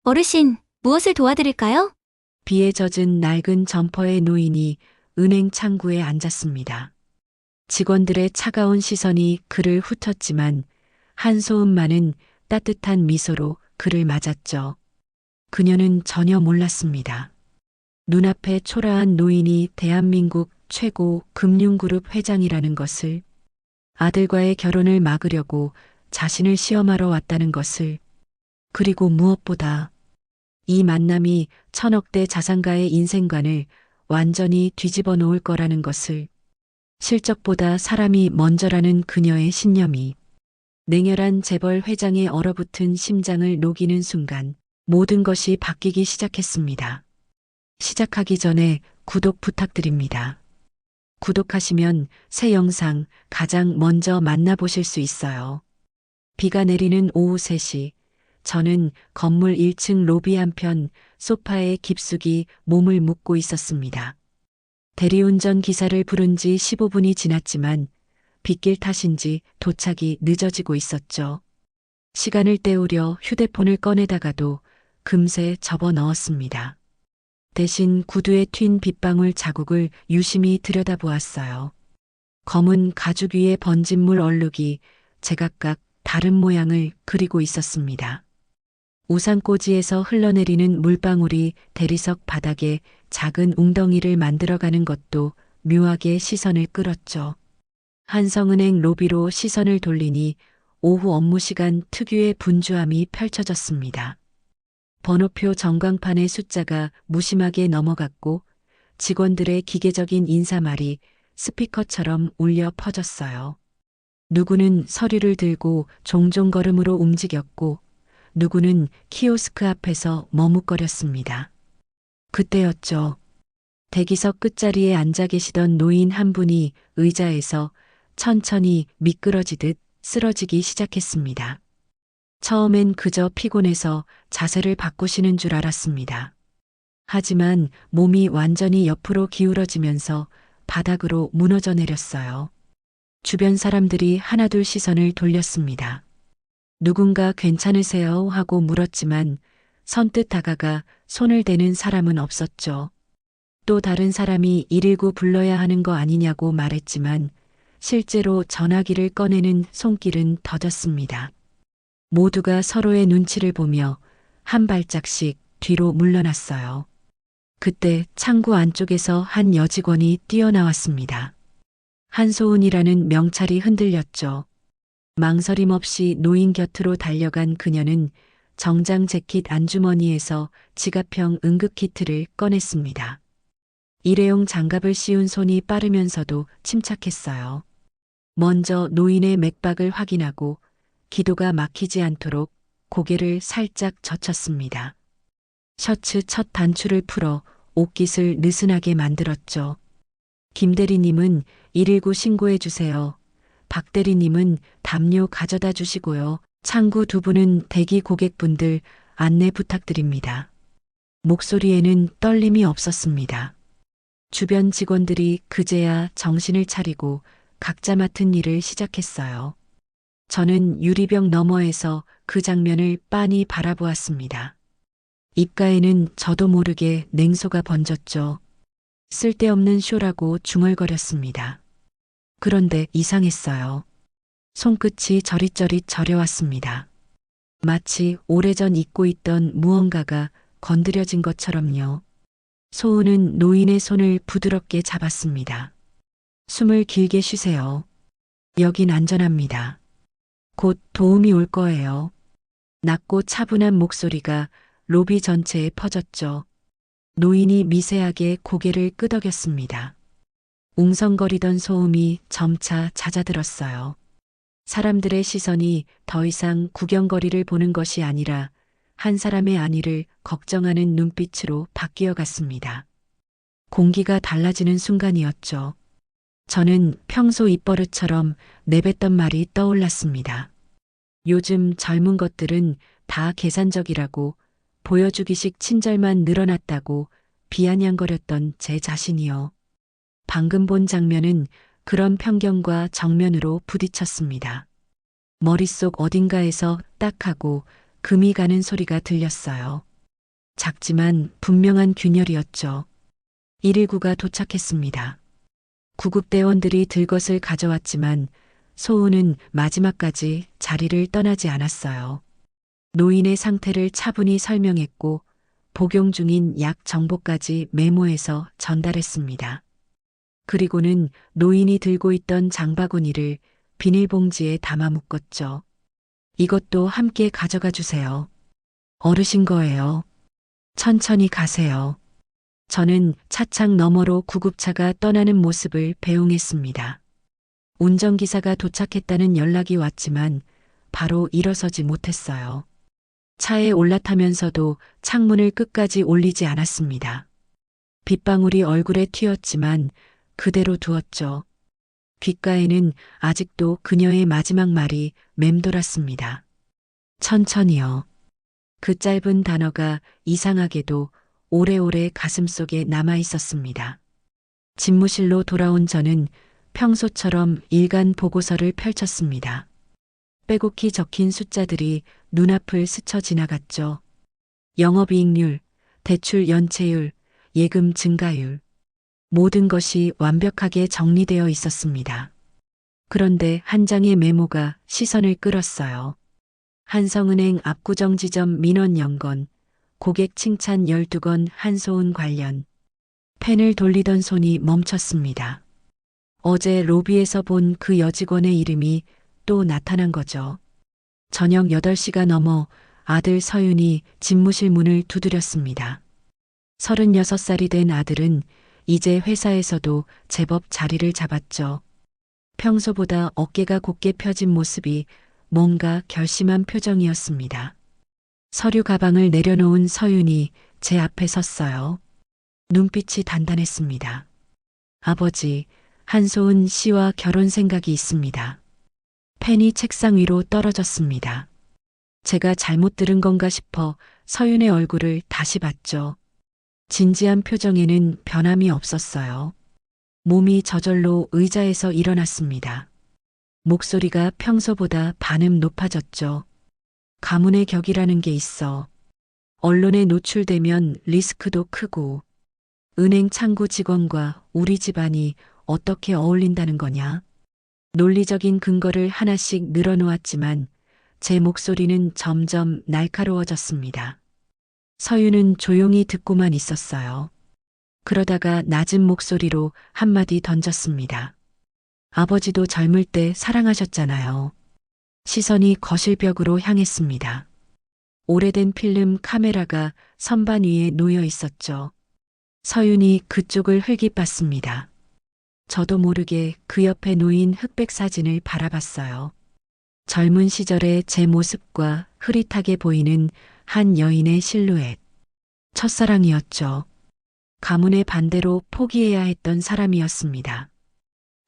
어르신, 무엇을 도와드릴까요? 비에 젖은 낡은 점퍼의 노인이 은행 창구에 앉았습니다. 직원들의 차가운 시선이 그를 훑었지만 한소음만은 따뜻한 미소로 그를 맞았죠. 그녀는 전혀 몰랐습니다. 눈앞에 초라한 노인이 대한민국 최고 금융그룹 회장이라는 것을, 아들과의 결혼을 막으려고 자신을 시험하러 왔다는 것을, 그리고 무엇보다 이 만남이 천억대 자산가의 인생관을 완전히 뒤집어 놓을 거라는 것을, 실적보다 사람이 먼저라는 그녀의 신념이 냉혈한 재벌 회장의 얼어붙은 심장을 녹이는 순간 모든 것이 바뀌기 시작했습니다. 시작하기 전에 구독 부탁드립니다. 구독하시면 새 영상 가장 먼저 만나보실 수 있어요. 비가 내리는 오후 3시, 저는 건물 1층 로비 한편 소파에 깊숙이 몸을 묻고 있었습니다. 대리운전 기사를 부른 지 15분이 지났지만 빗길 탓인지 도착이 늦어지고 있었죠. 시간을 때우려 휴대폰을 꺼내다가도 금세 접어 넣었습니다. 대신 구두에 튄 빗방울 자국을 유심히 들여다보았어요. 검은 가죽 위에 번진 물 얼룩이 제각각 다른 모양을 그리고 있었습니다. 우산꽂이에서 흘러내리는 물방울이 대리석 바닥에 작은 웅덩이를 만들어가는 것도 묘하게 시선을 끌었죠. 한성은행 로비로 시선을 돌리니 오후 업무 시간 특유의 분주함이 펼쳐졌습니다. 번호표 전광판의 숫자가 무심하게 넘어갔고 직원들의 기계적인 인사말이 스피커처럼 울려 퍼졌어요. 누구는 서류를 들고 종종 걸음으로 움직였고 누구는 키오스크 앞에서 머뭇거렸습니다. 그때였죠. 대기석 끝자리에 앉아 계시던 노인 한 분이 의자에서 천천히 미끄러지듯 쓰러지기 시작했습니다. 처음엔 그저 피곤해서 자세를 바꾸시는 줄 알았습니다. 하지만 몸이 완전히 옆으로 기울어지면서 바닥으로 무너져 내렸어요. 주변 사람들이 하나둘 시선을 돌렸습니다. 누군가 괜찮으세요? 하고 물었지만 선뜻 다가가 손을 대는 사람은 없었죠. 또 다른 사람이 119 불러야 하는 거 아니냐고 말했지만 실제로 전화기를 꺼내는 손길은 더뎠습니다. 모두가 서로의 눈치를 보며 한 발짝씩 뒤로 물러났어요. 그때 창구 안쪽에서 한 여직원이 뛰어나왔습니다. 한소은이라는 명찰이 흔들렸죠. 망설임 없이 노인 곁으로 달려간 그녀는 정장 재킷 안주머니에서 지갑형 응급키트를 꺼냈습니다. 일회용 장갑을 씌운 손이 빠르면서도 침착했어요. 먼저 노인의 맥박을 확인하고 기도가 막히지 않도록 고개를 살짝 젖혔습니다. 셔츠 첫 단추를 풀어 옷깃을 느슨하게 만들었죠. 김 대리님은 119 신고해 주세요. 박 대리님은 담요 가져다 주시고요. 창구 두 분은 대기 고객분들 안내 부탁드립니다. 목소리에는 떨림이 없었습니다. 주변 직원들이 그제야 정신을 차리고 각자 맡은 일을 시작했어요. 저는 유리병 너머에서 그 장면을 빤히 바라보았습니다. 입가에는 저도 모르게 냉소가 번졌죠. 쓸데없는 쇼라고 중얼거렸습니다. 그런데 이상했어요. 손끝이 저릿저릿 저려왔습니다. 마치 오래전 잊고 있던 무언가가 건드려진 것처럼요. 소은은 노인의 손을 부드럽게 잡았습니다. 숨을 길게 쉬세요. 여긴 안전합니다. 곧 도움이 올 거예요. 낮고 차분한 목소리가 로비 전체에 퍼졌죠. 노인이 미세하게 고개를 끄덕였습니다. 웅성거리던 소음이 점차 잦아들었어요. 사람들의 시선이 더 이상 구경거리를 보는 것이 아니라 한 사람의 안위를 걱정하는 눈빛으로 바뀌어 갔습니다. 공기가 달라지는 순간이었죠. 저는 평소 입버릇처럼 내뱉던 말이 떠올랐습니다. 요즘 젊은 것들은 다 계산적이라고, 보여주기식 친절만 늘어났다고 비아냥거렸던 제 자신이요. 방금 본 장면은 그런 편견과 정면으로 부딪혔습니다. 머릿속 어딘가에서 딱 하고 금이 가는 소리가 들렸어요. 작지만 분명한 균열이었죠. 119가 도착했습니다. 구급대원들이 들것을 가져왔지만 소은은 마지막까지 자리를 떠나지 않았어요. 노인의 상태를 차분히 설명했고 복용 중인 약 정보까지 메모해서 전달했습니다. 그리고는 노인이 들고 있던 장바구니를 비닐봉지에 담아 묶었죠. 이것도 함께 가져가 주세요. 어르신 거예요. 천천히 가세요. 저는 차창 너머로 구급차가 떠나는 모습을 배웅했습니다. 운전기사가 도착했다는 연락이 왔지만 바로 일어서지 못했어요. 차에 올라타면서도 창문을 끝까지 올리지 않았습니다. 빗방울이 얼굴에 튀었지만 그대로 두었죠. 귓가에는 아직도 그녀의 마지막 말이 맴돌았습니다. 천천히요. 그 짧은 단어가 이상하게도 오래오래 가슴속에 남아 있었습니다. 집무실로 돌아온 저는 평소처럼 일간 보고서를 펼쳤습니다. 빼곡히 적힌 숫자들이 눈앞을 스쳐 지나갔죠. 영업이익률, 대출 연체율, 예금 증가율. 모든 것이 완벽하게 정리되어 있었습니다. 그런데 한 장의 메모가 시선을 끌었어요. 한성은행 압구정 지점 민원 연건, 고객 칭찬 12건 한소은 관련. 펜을 돌리던 손이 멈췄습니다. 어제 로비에서 본 그 여직원의 이름이 또 나타난 거죠. 저녁 8시가 넘어 아들 서윤이 집무실 문을 두드렸습니다. 36살이 된 아들은 이제 회사에서도 제법 자리를 잡았죠. 평소보다 어깨가 곧게 펴진 모습이 뭔가 결심한 표정이었습니다. 서류 가방을 내려놓은 서윤이 제 앞에 섰어요. 눈빛이 단단했습니다. 아버지, 한소은 씨와 결혼 생각이 있습니다. 펜이 책상 위로 떨어졌습니다. 제가 잘못 들은 건가 싶어 서윤의 얼굴을 다시 봤죠. 진지한 표정에는 변함이 없었어요. 몸이 저절로 의자에서 일어났습니다. 목소리가 평소보다 반음 높아졌죠. 가문의 격이라는 게 있어. 언론에 노출되면 리스크도 크고 은행 창구 직원과 우리 집안이 어떻게 어울린다는 거냐? 논리적인 근거를 하나씩 늘어놓았지만 제 목소리는 점점 날카로워졌습니다. 서윤은 조용히 듣고만 있었어요. 그러다가 낮은 목소리로 한마디 던졌습니다. 아버지도 젊을 때 사랑하셨잖아요. 시선이 거실벽으로 향했습니다. 오래된 필름 카메라가 선반 위에 놓여 있었죠. 서윤이 그쪽을 흘깃봤습니다. 저도 모르게 그 옆에 놓인 흑백 사진을 바라봤어요. 젊은 시절의 제 모습과 흐릿하게 보이는 한 여인의 실루엣. 첫사랑이었죠. 가문의 반대로 포기해야 했던 사람이었습니다.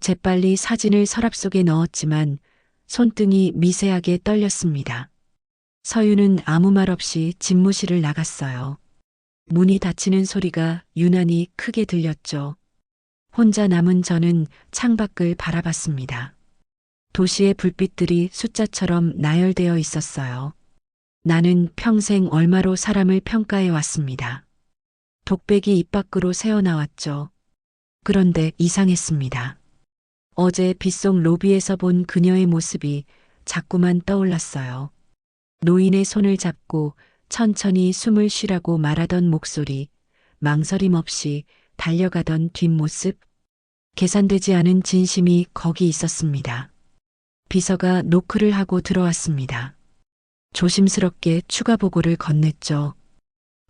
재빨리 사진을 서랍 속에 넣었지만 손등이 미세하게 떨렸습니다. 서윤은 아무 말 없이 집무실을 나갔어요. 문이 닫히는 소리가 유난히 크게 들렸죠. 혼자 남은 저는 창밖을 바라봤습니다. 도시의 불빛들이 숫자처럼 나열되어 있었어요. 나는 평생 얼마로 사람을 평가해 왔습니다. 독백이 입 밖으로 새어나왔죠. 그런데 이상했습니다. 어제 빗속 로비에서 본 그녀의 모습이 자꾸만 떠올랐어요. 노인의 손을 잡고 천천히 숨을 쉬라고 말하던 목소리, 망설임 없이 달려가던 뒷모습, 계산되지 않은 진심이 거기 있었습니다. 비서가 노크를 하고 들어왔습니다. 조심스럽게 추가 보고를 건넸죠.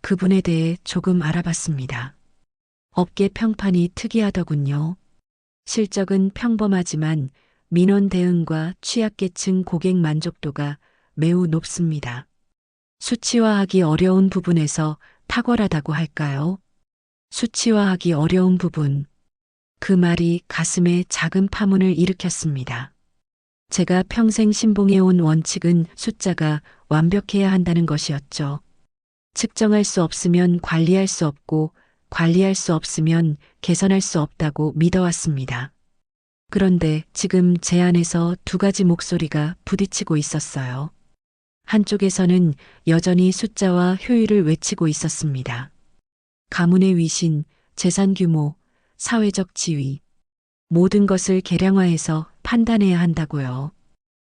그분에 대해 조금 알아봤습니다. 업계 평판이 특이하더군요. 실적은 평범하지만 민원 대응과 취약계층 고객 만족도가 매우 높습니다. 수치화하기 어려운 부분에서 탁월하다고 할까요? 수치화하기 어려운 부분. 그 말이 가슴에 작은 파문을 일으켰습니다. 제가 평생 신봉해온 원칙은 숫자가 완벽해야 한다는 것이었죠. 측정할 수 없으면 관리할 수 없고 관리할 수 없으면 개선할 수 없다고 믿어왔습니다. 그런데 지금 제 안에서 두 가지 목소리가 부딪히고 있었어요. 한쪽에서는 여전히 숫자와 효율을 외치고 있었습니다. 가문의 위신, 재산 규모, 사회적 지위, 모든 것을 계량화해서 판단해야 한다고요.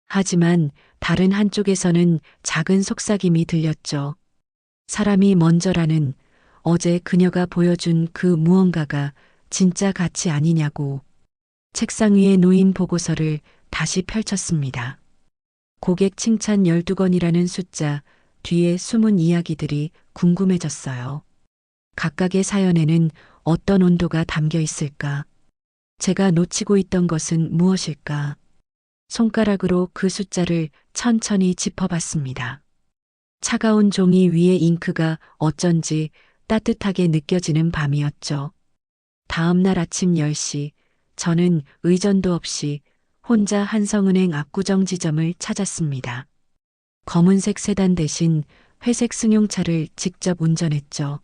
하지만 다른 한쪽에서는 작은 속삭임이 들렸죠. 사람이 먼저라는, 어제 그녀가 보여준 그 무언가가 진짜 가치 아니냐고. 책상 위에 놓인 보고서를 다시 펼쳤습니다. 고객 칭찬 12건이라는 숫자 뒤에 숨은 이야기들이 궁금해졌어요. 각각의 사연에는 어떤 온도가 담겨 있을까? 제가 놓치고 있던 것은 무엇일까? 손가락으로 그 숫자를 천천히 짚어봤습니다. 차가운 종이 위에 잉크가 어쩐지 따뜻하게 느껴지는 밤이었죠. 다음 날 아침 10시, 저는 의전도 없이 혼자 한성은행 압구정 지점을 찾았습니다. 검은색 세단 대신 회색 승용차를 직접 운전했죠.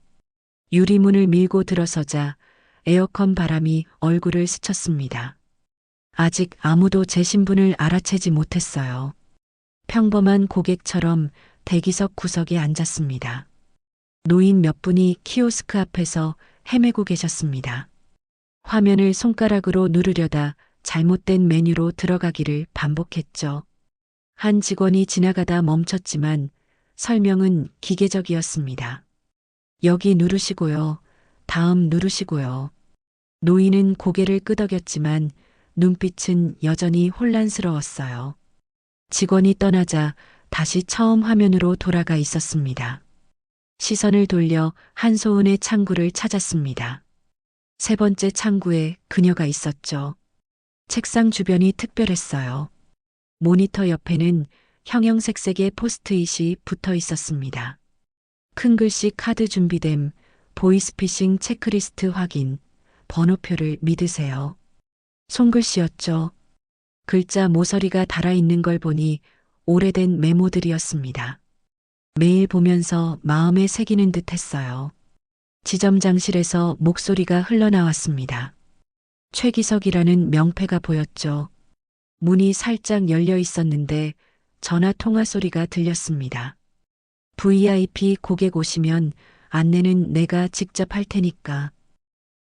유리문을 밀고 들어서자 에어컨 바람이 얼굴을 스쳤습니다. 아직 아무도 제 신분을 알아채지 못했어요. 평범한 고객처럼 대기석 구석에 앉았습니다. 노인 몇 분이 키오스크 앞에서 헤매고 계셨습니다. 화면을 손가락으로 누르려다 잘못된 메뉴로 들어가기를 반복했죠. 한 직원이 지나가다 멈췄지만 설명은 기계적이었습니다. 여기 누르시고요. 다음 누르시고요. 노인은 고개를 끄덕였지만 눈빛은 여전히 혼란스러웠어요. 직원이 떠나자 다시 처음 화면으로 돌아가 있었습니다. 시선을 돌려 한소은의 창구를 찾았습니다. 세 번째 창구에 그녀가 있었죠. 책상 주변이 특별했어요. 모니터 옆에는 형형색색의 포스트잇이 붙어 있었습니다. 큰 글씨 카드 준비됨, 보이스피싱 체크리스트 확인, 번호표를 믿으세요. 손글씨였죠. 글자 모서리가 달아있는 걸 보니 오래된 메모들이었습니다. 매일 보면서 마음에 새기는 듯 했어요. 지점장실에서 목소리가 흘러나왔습니다. 최기석이라는 명패가 보였죠. 문이 살짝 열려 있었는데 전화 통화 소리가 들렸습니다. VIP 고객 오시면 안내는 내가 직접 할 테니까.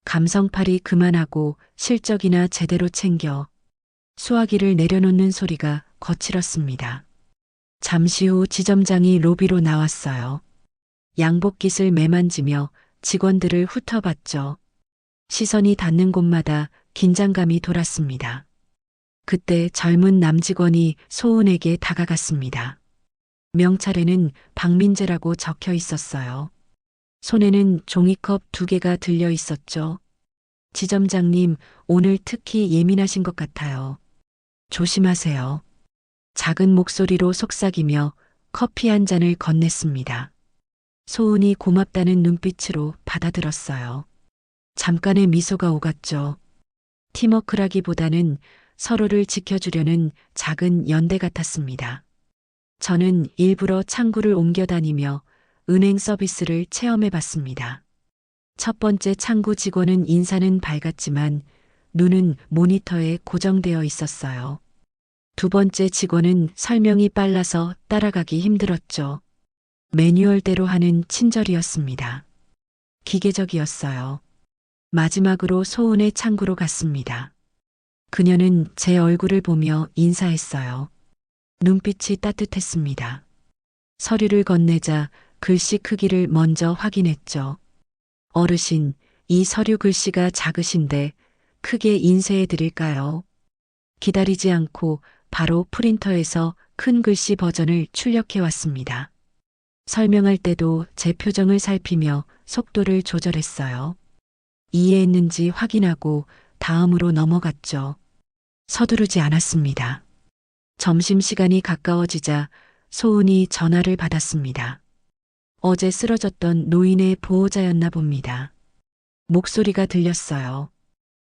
감성팔이 그만하고 실적이나 제대로 챙겨. 수화기를 내려놓는 소리가 거칠었습니다. 잠시 후 지점장이 로비로 나왔어요. 양복깃을 매만지며 직원들을 훑어봤죠. 시선이 닿는 곳마다 긴장감이 돌았습니다. 그때 젊은 남직원이 소은에게 다가갔습니다. 명찰에는 박민재라고 적혀 있었어요. 손에는 종이컵 2개가 들려 있었죠. 지점장님, 오늘 특히 예민하신 것 같아요. 조심하세요. 작은 목소리로 속삭이며 커피 한 잔을 건넸습니다. 소은이 고맙다는 눈빛으로 받아들었어요. 잠깐의 미소가 오갔죠. 팀워크라기보다는 서로를 지켜주려는 작은 연대 같았습니다. 저는 일부러 창구를 옮겨 다니며 은행 서비스를 체험해 봤습니다. 첫 번째 창구 직원은 인사는 밝았지만 눈은 모니터에 고정되어 있었어요. 두 번째 직원은 설명이 빨라서 따라가기 힘들었죠. 매뉴얼대로 하는 친절이었습니다. 기계적이었어요. 마지막으로 소은의 창구로 갔습니다. 그녀는 제 얼굴을 보며 인사했어요. 눈빛이 따뜻했습니다. 서류를 건네자 글씨 크기를 먼저 확인했죠. 어르신, 이 서류 글씨가 작으신데 크게 인쇄해 드릴까요? 기다리지 않고 바로 프린터에서 큰 글씨 버전을 출력해 왔습니다. 설명할 때도 제 표정을 살피며 속도를 조절했어요. 이해했는지 확인하고 다음으로 넘어갔죠. 서두르지 않았습니다. 점심시간이 가까워지자 소은이 전화를 받았습니다. 어제 쓰러졌던 노인의 보호자였나 봅니다. 목소리가 들렸어요.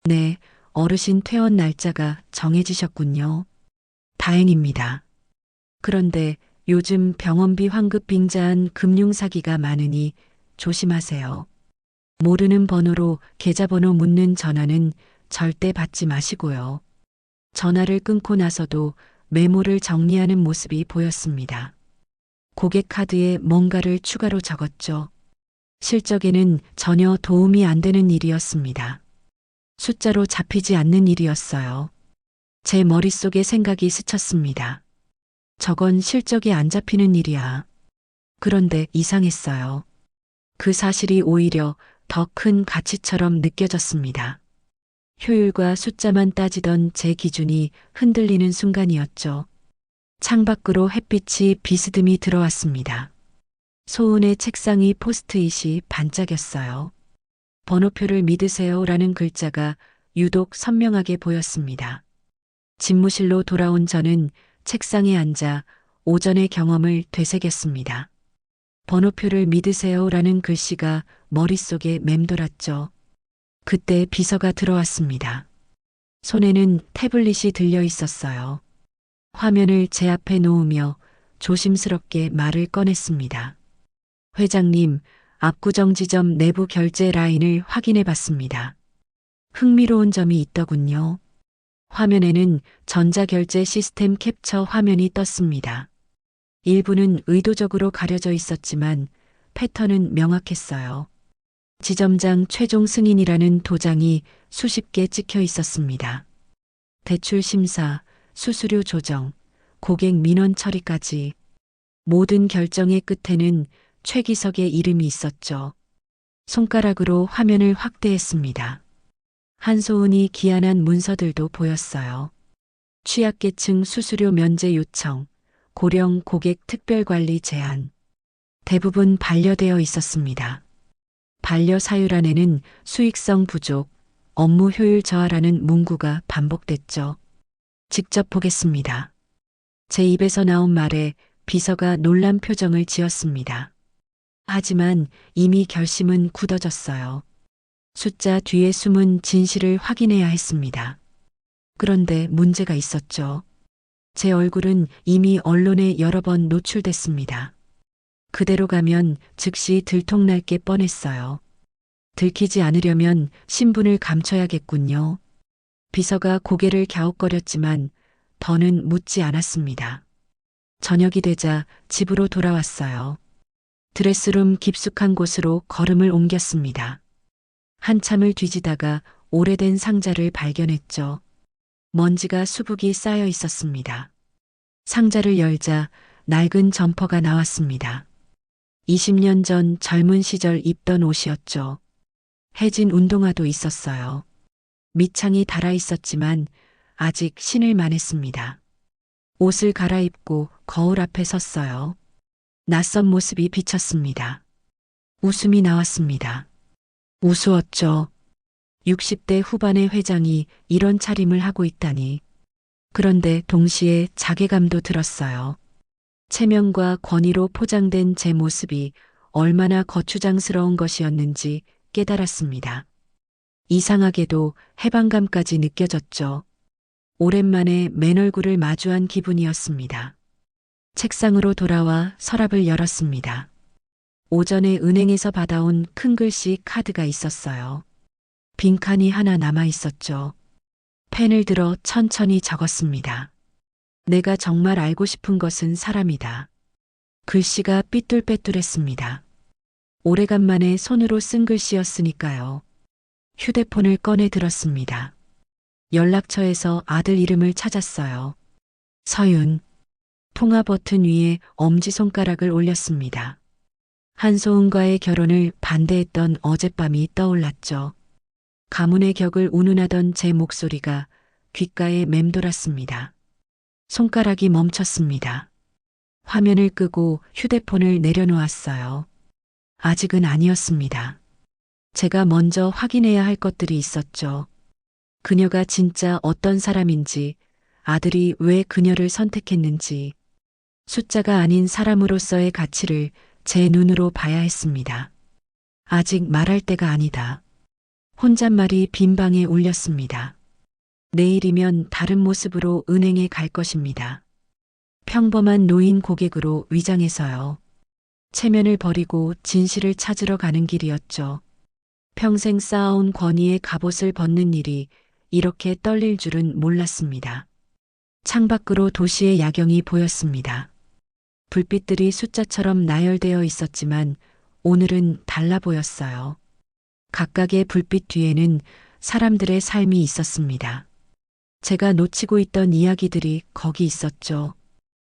네, 어르신 퇴원 날짜가 정해지셨군요. 다행입니다. 그런데 요즘 병원비 환급 빙자한 금융사기가 많으니 조심하세요. 모르는 번호로 계좌번호 묻는 전화는 절대 받지 마시고요. 전화를 끊고 나서도 메모를 정리하는 모습이 보였습니다. 고객 카드에 뭔가를 추가로 적었죠. 실적에는 전혀 도움이 안 되는 일이었습니다. 숫자로 잡히지 않는 일이었어요. 제 머릿속에 생각이 스쳤습니다. 저건 실적이 안 잡히는 일이야. 그런데 이상했어요. 그 사실이 오히려 더 큰 가치처럼 느껴졌습니다. 효율과 숫자만 따지던 제 기준이 흔들리는 순간이었죠. 창밖으로 햇빛이 비스듬히 들어왔습니다. 소은의 책상이 포스트잇이 반짝였어요. 번호표를 믿으세요라는 글자가 유독 선명하게 보였습니다. 집무실로 돌아온 저는 책상에 앉아 오전의 경험을 되새겼습니다. 번호표를 믿으세요라는 글씨가 머릿속에 맴돌았죠. 그때 비서가 들어왔습니다. 손에는 태블릿이 들려 있었어요. 화면을 제 앞에 놓으며 조심스럽게 말을 꺼냈습니다. 회장님, 압구정 지점 내부 결제 라인을 확인해 봤습니다. 흥미로운 점이 있더군요. 화면에는 전자결제 시스템 캡처 화면이 떴습니다. 일부는 의도적으로 가려져 있었지만 패턴은 명확했어요. 지점장 최종 승인이라는 도장이 수십 개 찍혀 있었습니다. 대출 심사, 수수료 조정, 고객 민원 처리까지 모든 결정의 끝에는 최기석의 이름이 있었죠. 손가락으로 화면을 확대했습니다. 한소은이 기한한 문서들도 보였어요. 취약계층 수수료 면제 요청, 고령 고객 특별관리 제한. 대부분 반려되어 있었습니다. 반려 사유란에는 수익성 부족, 업무 효율 저하라는 문구가 반복됐죠. 직접 보겠습니다. 제 입에서 나온 말에 비서가 놀란 표정을 지었습니다. 하지만 이미 결심은 굳어졌어요. 숫자 뒤에 숨은 진실을 확인해야 했습니다. 그런데 문제가 있었죠. 제 얼굴은 이미 언론에 여러 번 노출됐습니다. 그대로 가면 즉시 들통날 게 뻔했어요. 들키지 않으려면 신분을 감춰야겠군요. 비서가 고개를 갸웃거렸지만 더는 묻지 않았습니다. 저녁이 되자 집으로 돌아왔어요. 드레스룸 깊숙한 곳으로 걸음을 옮겼습니다. 한참을 뒤지다가 오래된 상자를 발견했죠. 먼지가 수북이 쌓여 있었습니다. 상자를 열자 낡은 점퍼가 나왔습니다. 20년 전 젊은 시절 입던 옷이었죠. 해진 운동화도 있었어요. 밑창이 달아 있었지만 아직 신을 만했습니다. 옷을 갈아입고 거울 앞에 섰어요. 낯선 모습이 비쳤습니다. 웃음이 나왔습니다. 우스웠죠. 60대 후반의 회장이 이런 차림을 하고 있다니. 그런데 동시에 자괴감도 들었어요. 체면과 권위로 포장된 제 모습이 얼마나 거추장스러운 것이었는지 깨달았습니다. 이상하게도 해방감까지 느껴졌죠. 오랜만에 맨 얼굴을 마주한 기분이었습니다. 책상으로 돌아와 서랍을 열었습니다. 오전에 은행에서 받아온 큰 글씨 카드가 있었어요. 빈칸이 하나 남아 있었죠. 펜을 들어 천천히 적었습니다. 내가 정말 알고 싶은 것은 사람이다. 글씨가 삐뚤빼뚤했습니다. 오래간만에 손으로 쓴 글씨였으니까요. 휴대폰을 꺼내 들었습니다. 연락처에서 아들 이름을 찾았어요. 서윤. 통화 버튼 위에 엄지손가락을 올렸습니다. 한소은과의 결혼을 반대했던 어젯밤이 떠올랐죠. 가문의 격을 운운하던 제 목소리가 귓가에 맴돌았습니다. 손가락이 멈췄습니다. 화면을 끄고 휴대폰을 내려놓았어요. 아직은 아니었습니다. 제가 먼저 확인해야 할 것들이 있었죠. 그녀가 진짜 어떤 사람인지, 아들이 왜 그녀를 선택했는지, 숫자가 아닌 사람으로서의 가치를 제 눈으로 봐야 했습니다. 아직 말할 때가 아니다. 혼잣말이 빈 방에 울렸습니다. 내일이면 다른 모습으로 은행에 갈 것입니다. 평범한 노인 고객으로 위장해서요. 체면을 버리고 진실을 찾으러 가는 길이었죠. 평생 쌓아온 권위의 갑옷을 벗는 일이 이렇게 떨릴 줄은 몰랐습니다. 창밖으로 도시의 야경이 보였습니다. 불빛들이 숫자처럼 나열되어 있었지만 오늘은 달라 보였어요. 각각의 불빛 뒤에는 사람들의 삶이 있었습니다. 제가 놓치고 있던 이야기들이 거기 있었죠.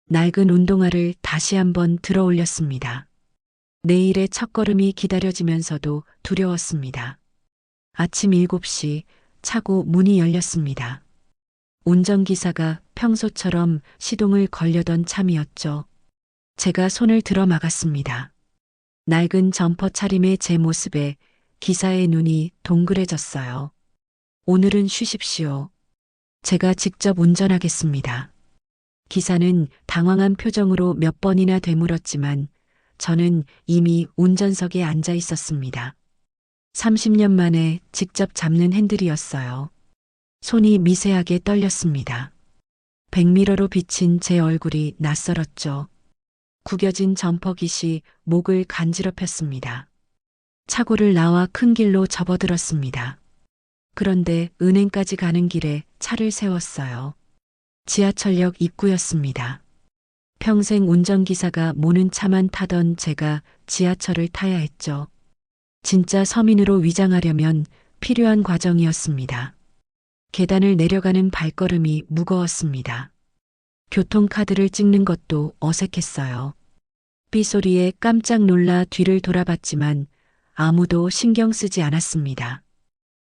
낡은 운동화를 다시 한번 들어 올렸습니다. 내일의 첫걸음이 기다려지면서도 두려웠습니다. 아침 7시 차고 문이 열렸습니다. 운전기사가 평소처럼 시동을 걸려던 참이었죠. 제가 손을 들어 막았습니다. 낡은 점퍼 차림의 제 모습에 기사의 눈이 동그래졌어요. 오늘은 쉬십시오. 제가 직접 운전하겠습니다. 기사는 당황한 표정으로 몇 번이나 되물었지만 저는 이미 운전석에 앉아 있었습니다. 30년 만에 직접 잡는 핸들이었어요. 손이 미세하게 떨렸습니다. 백미러로 비친 제 얼굴이 낯설었죠. 구겨진 점퍼깃이 목을 간지럽혔습니다. 차고를 나와 큰 길로 접어들었습니다. 그런데 은행까지 가는 길에 차를 세웠어요. 지하철역 입구였습니다. 평생 운전기사가 모는 차만 타던 제가 지하철을 타야 했죠. 진짜 서민으로 위장하려면 필요한 과정이었습니다. 계단을 내려가는 발걸음이 무거웠습니다. 교통카드를 찍는 것도 어색했어요. 삐소리에 깜짝 놀라 뒤를 돌아봤지만 아무도 신경 쓰지 않았습니다.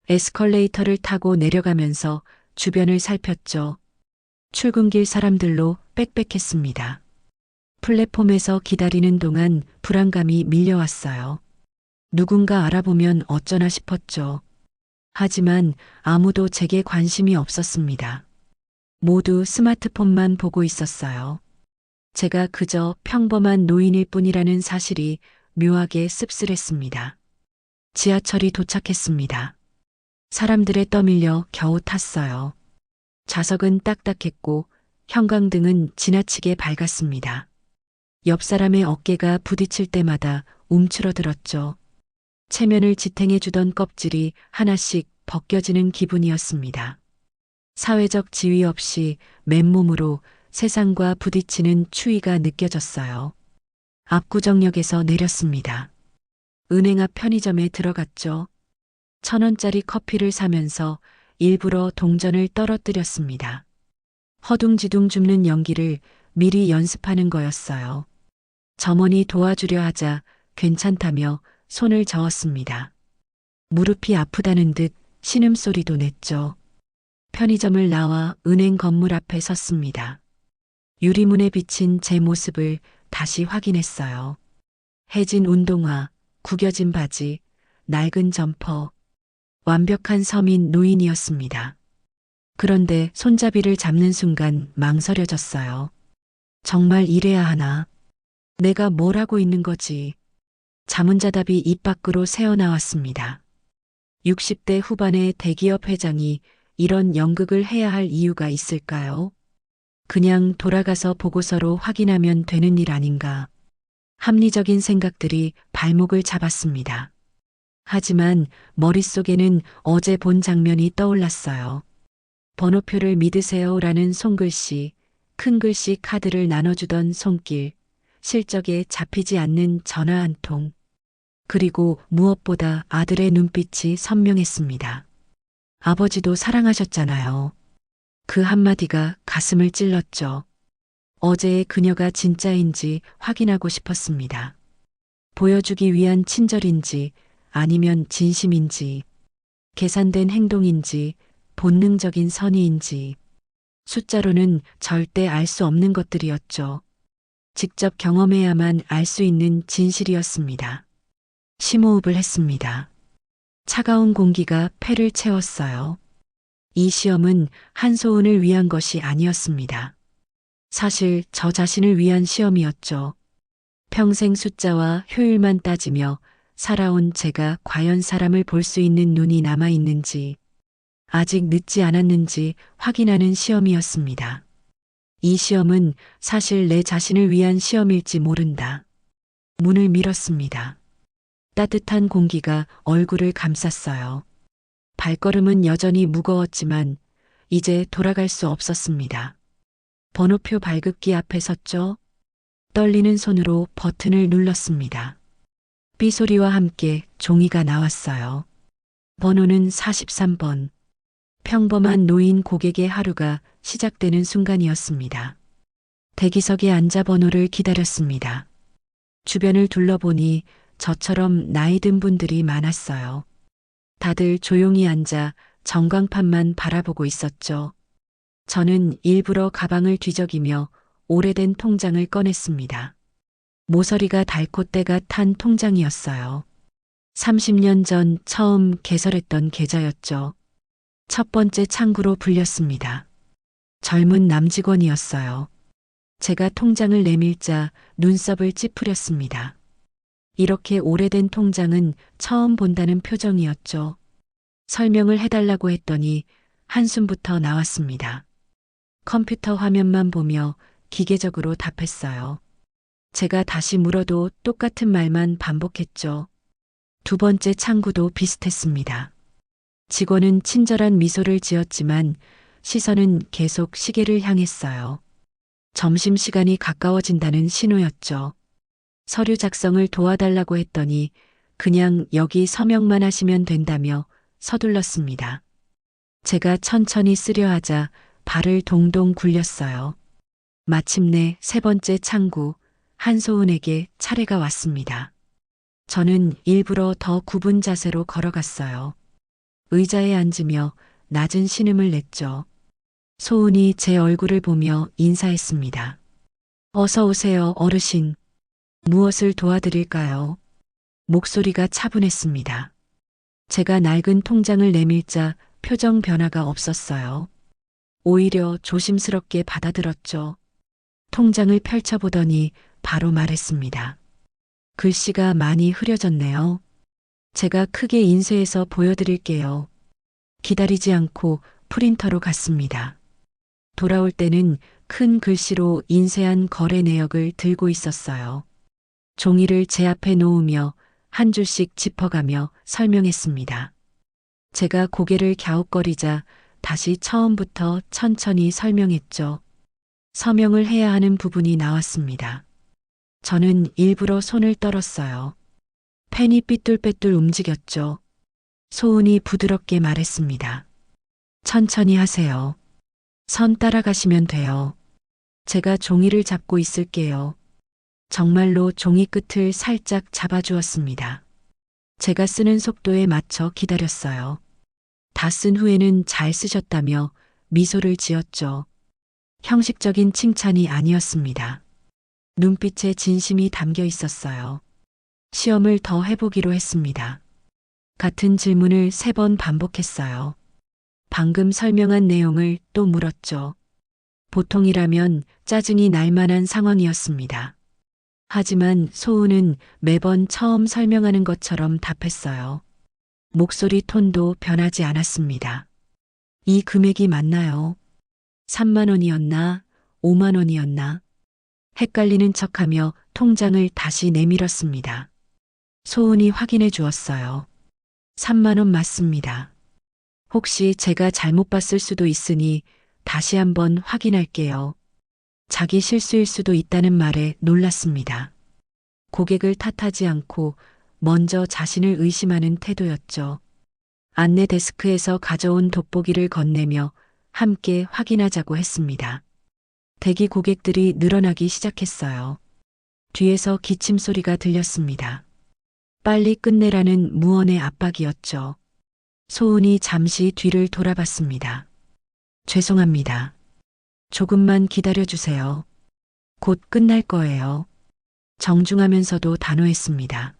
에스컬레이터를 타고 내려가면서 주변을 살폈죠. 출근길 사람들로 빽빽했습니다. 플랫폼에서 기다리는 동안 불안감이 밀려왔어요. 누군가 알아보면 어쩌나 싶었죠. 하지만 아무도 제게 관심이 없었습니다. 모두 스마트폰만 보고 있었어요. 제가 그저 평범한 노인일 뿐이라는 사실이 묘하게 씁쓸했습니다. 지하철이 도착했습니다. 사람들에 떠밀려 겨우 탔어요. 좌석은 딱딱했고 형광등은 지나치게 밝았습니다. 옆 사람의 어깨가 부딪힐 때마다 움츠러들었죠. 체면을 지탱해주던 껍질이 하나씩 벗겨지는 기분이었습니다. 사회적 지위 없이 맨몸으로 세상과 부딪히는 추위가 느껴졌어요. 압구정역에서 내렸습니다. 은행 앞 편의점에 들어갔죠. 1,000원짜리 커피를 사면서 일부러 동전을 떨어뜨렸습니다. 허둥지둥 줍는 연기를 미리 연습하는 거였어요. 점원이 도와주려 하자 괜찮다며 손을 저었습니다. 무릎이 아프다는 듯 신음소리도 냈죠. 편의점을 나와 은행 건물 앞에 섰습니다. 유리문에 비친 제 모습을 다시 확인했어요. 해진 운동화, 구겨진 바지, 낡은 점퍼, 완벽한 서민 노인이었습니다. 그런데 손잡이를 잡는 순간 망설여졌어요. 정말 이래야 하나? 내가 뭘 하고 있는 거지? 자문자답이 입 밖으로 새어나왔습니다. 60대 후반의 대기업 회장이 이런 연극을 해야 할 이유가 있을까요? 그냥 돌아가서 보고서로 확인하면 되는 일 아닌가? 합리적인 생각들이 발목을 잡았습니다. 하지만 머릿속에는 어제 본 장면이 떠올랐어요. 번호표를 믿으세요라는 손글씨, 큰 글씨 카드를 나눠주던 손길, 실적에 잡히지 않는 전화 한 통. 그리고 무엇보다 아들의 눈빛이 선명했습니다. 아버지도 사랑하셨잖아요. 그 한마디가 가슴을 찔렀죠. 어제의 그녀가 진짜인지 확인하고 싶었습니다. 보여주기 위한 친절인지 아니면 진심인지, 계산된 행동인지 본능적인 선의인지, 숫자로는 절대 알 수 없는 것들이었죠. 직접 경험해야만 알 수 있는 진실이었습니다. 심호흡을 했습니다. 차가운 공기가 폐를 채웠어요. 이 시험은 한소은을 위한 것이 아니었습니다. 사실 저 자신을 위한 시험이었죠. 평생 숫자와 효율만 따지며 살아온 제가 과연 사람을 볼 수 있는 눈이 남아 있는지, 아직 늦지 않았는지 확인하는 시험이었습니다. 이 시험은 사실 내 자신을 위한 시험일지 모른다. 문을 밀었습니다. 따뜻한 공기가 얼굴을 감쌌어요. 발걸음은 여전히 무거웠지만 이제 돌아갈 수 없었습니다. 번호표 발급기 앞에 섰죠. 떨리는 손으로 버튼을 눌렀습니다. 삐소리와 함께 종이가 나왔어요. 번호는 43번. 평범한 노인 고객의 하루가 시작되는 순간이었습니다. 대기석에 앉아 번호를 기다렸습니다. 주변을 둘러보니 저처럼 나이 든 분들이 많았어요. 다들 조용히 앉아 전광판만 바라보고 있었죠. 저는 일부러 가방을 뒤적이며 오래된 통장을 꺼냈습니다. 모서리가 닳고 때가 탄 통장이었어요. 30년 전 처음 개설했던 계좌였죠. 첫 번째 창구로 불렸습니다. 젊은 남직원이었어요. 제가 통장을 내밀자 눈썹을 찌푸렸습니다. 이렇게 오래된 통장은 처음 본다는 표정이었죠. 설명을 해달라고 했더니 한숨부터 나왔습니다. 컴퓨터 화면만 보며 기계적으로 답했어요. 제가 다시 물어도 똑같은 말만 반복했죠. 두 번째 창구도 비슷했습니다. 직원은 친절한 미소를 지었지만 시선은 계속 시계를 향했어요. 점심시간이 가까워진다는 신호였죠. 서류 작성을 도와달라고 했더니 그냥 여기 서명만 하시면 된다며 서둘렀습니다. 제가 천천히 쓰려 하자 발을 동동 굴렸어요. 마침내 세 번째 창구, 한소은에게 차례가 왔습니다. 저는 일부러 더 굽은 자세로 걸어갔어요. 의자에 앉으며 낮은 신음을 냈죠. 소은이 제 얼굴을 보며 인사했습니다. 어서 오세요, 어르신. 무엇을 도와드릴까요? 목소리가 차분했습니다. 제가 낡은 통장을 내밀자 표정 변화가 없었어요. 오히려 조심스럽게 받아들었죠. 통장을 펼쳐보더니 바로 말했습니다. 글씨가 많이 흐려졌네요. 제가 크게 인쇄해서 보여드릴게요. 기다리지 않고 프린터로 갔습니다. 돌아올 때는 큰 글씨로 인쇄한 거래 내역을 들고 있었어요. 종이를 제 앞에 놓으며 한 줄씩 짚어가며 설명했습니다. 제가 고개를 갸웃거리자 다시 처음부터 천천히 설명했죠. 서명을 해야 하는 부분이 나왔습니다. 저는 일부러 손을 떨었어요. 펜이 삐뚤빼뚤 움직였죠. 소은이 부드럽게 말했습니다. 천천히 하세요. 선 따라가시면 돼요. 제가 종이를 잡고 있을게요. 정말로 종이 끝을 살짝 잡아주었습니다. 제가 쓰는 속도에 맞춰 기다렸어요. 다 쓴 후에는 잘 쓰셨다며 미소를 지었죠. 형식적인 칭찬이 아니었습니다. 눈빛에 진심이 담겨 있었어요. 시험을 더 해보기로 했습니다. 같은 질문을 3번 반복했어요. 방금 설명한 내용을 또 물었죠. 보통이라면 짜증이 날 만한 상황이었습니다. 하지만 소은은 매번 처음 설명하는 것처럼 답했어요. 목소리 톤도 변하지 않았습니다. 이 금액이 맞나요? 3만 원이었나? 5만 원이었나? 헷갈리는 척하며 통장을 다시 내밀었습니다. 소은이 확인해 주었어요. 3만 원 맞습니다. 혹시 제가 잘못 봤을 수도 있으니 다시 한번 확인할게요. 자기 실수일 수도 있다는 말에 놀랐습니다. 고객을 탓하지 않고 먼저 자신을 의심하는 태도였죠. 안내 데스크에서 가져온 돋보기를 건네며 함께 확인하자고 했습니다. 대기 고객들이 늘어나기 시작했어요. 뒤에서 기침 소리가 들렸습니다. 빨리 끝내라는 무언의 압박이었죠. 소은이 잠시 뒤를 돌아봤습니다. 죄송합니다. 조금만 기다려주세요. 곧 끝날 거예요. 정중하면서도 단호했습니다.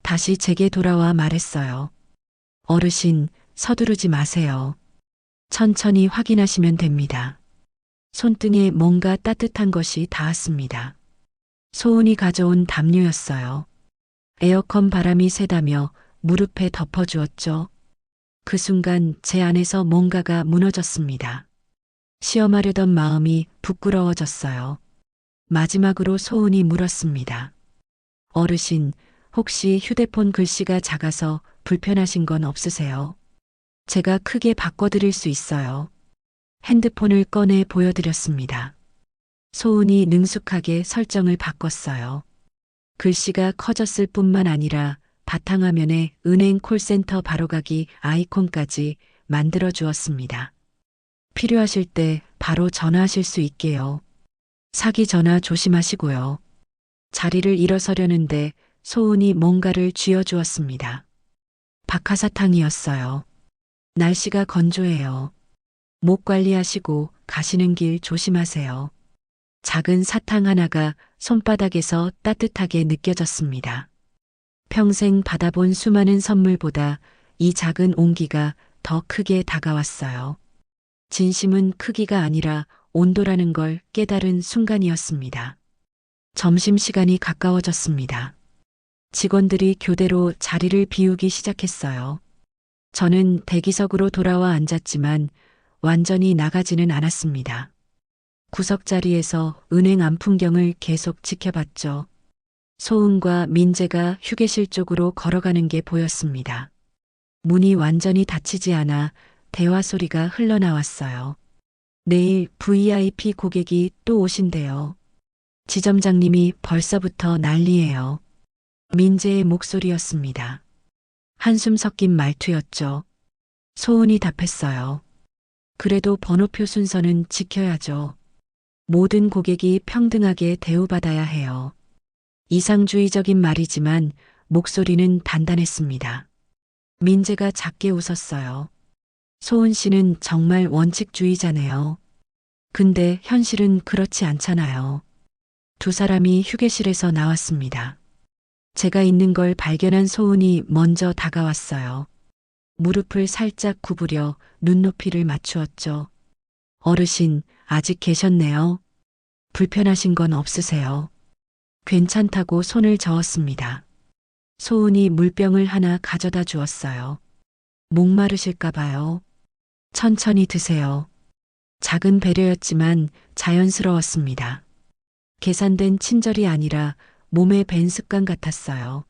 다시 제게 돌아와 말했어요. 어르신, 서두르지 마세요. 천천히 확인하시면 됩니다. 손등에 뭔가 따뜻한 것이 닿았습니다. 소은이 가져온 담요였어요. 에어컨 바람이 새다며 무릎에 덮어주었죠. 그 순간 제 안에서 뭔가가 무너졌습니다. 시험하려던 마음이 부끄러워졌어요. 마지막으로 소은이 물었습니다. 어르신, 혹시 휴대폰 글씨가 작아서 불편하신 건 없으세요? 제가 크게 바꿔드릴 수 있어요. 핸드폰을 꺼내 보여드렸습니다. 소은이 능숙하게 설정을 바꿨어요. 글씨가 커졌을 뿐만 아니라 바탕화면에 은행 콜센터 바로가기 아이콘까지 만들어 주었습니다. 필요하실 때 바로 전화하실 수 있게요. 사기 전화 조심하시고요. 자리를 일어서려는데 소은이 뭔가를 쥐어주었습니다. 박하사탕이었어요. 날씨가 건조해요. 목 관리하시고 가시는 길 조심하세요. 작은 사탕 하나가 손바닥에서 따뜻하게 느껴졌습니다. 평생 받아본 수많은 선물보다 이 작은 온기가 더 크게 다가왔어요. 진심은 크기가 아니라 온도라는 걸 깨달은 순간이었습니다. 점심시간이 가까워졌습니다. 직원들이 교대로 자리를 비우기 시작했어요. 저는 대기석으로 돌아와 앉았지만 완전히 나가지는 않았습니다. 구석 자리에서 은행 안 풍경을 계속 지켜봤죠. 소은과 민재가 휴게실 쪽으로 걸어가는 게 보였습니다. 문이 완전히 닫히지 않아 대화 소리가 흘러나왔어요. 내일 VIP 고객이 또 오신대요. 지점장님이 벌써부터 난리예요. 민재의 목소리였습니다. 한숨 섞인 말투였죠. 소은이 답했어요. 그래도 번호표 순서는 지켜야죠. 모든 고객이 평등하게 대우받아야 해요. 이상주의적인 말이지만 목소리는 단단했습니다. 민재가 작게 웃었어요. 소은 씨는 정말 원칙주의자네요. 근데 현실은 그렇지 않잖아요. 두 사람이 휴게실에서 나왔습니다. 제가 있는 걸 발견한 소은이 먼저 다가왔어요. 무릎을 살짝 구부려 눈높이를 맞추었죠. 어르신, 아직 계셨네요. 불편하신 건 없으세요? 괜찮다고 손을 저었습니다. 소은이 물병을 하나 가져다 주었어요. 목마르실까 봐요. 천천히 드세요. 작은 배려였지만 자연스러웠습니다. 계산된 친절이 아니라 몸에 밴 습관 같았어요.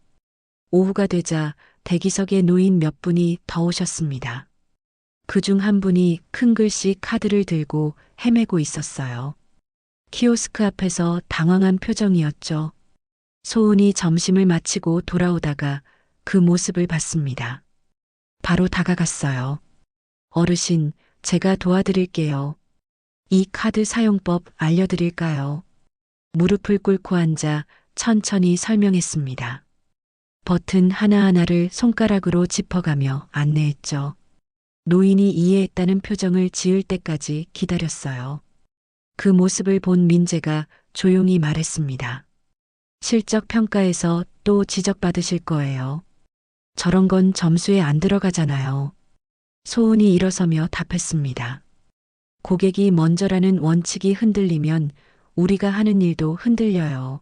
오후가 되자 대기석에 놓인 몇 분이 더 오셨습니다. 그중 한 분이 큰 글씨 카드를 들고 헤매고 있었어요. 키오스크 앞에서 당황한 표정이었죠. 소은이 점심을 마치고 돌아오다가 그 모습을 봤습니다. 바로 다가갔어요. 어르신, 제가 도와드릴게요. 이 카드 사용법 알려드릴까요? 무릎을 꿇고 앉아 천천히 설명했습니다. 버튼 하나하나를 손가락으로 짚어가며 안내했죠. 노인이 이해했다는 표정을 지을 때까지 기다렸어요. 그 모습을 본 민재가 조용히 말했습니다. 실적 평가에서 또 지적받으실 거예요. 저런 건 점수에 안 들어가잖아요. 소은이 일어서며 답했습니다. 고객이 먼저라는 원칙이 흔들리면 우리가 하는 일도 흔들려요.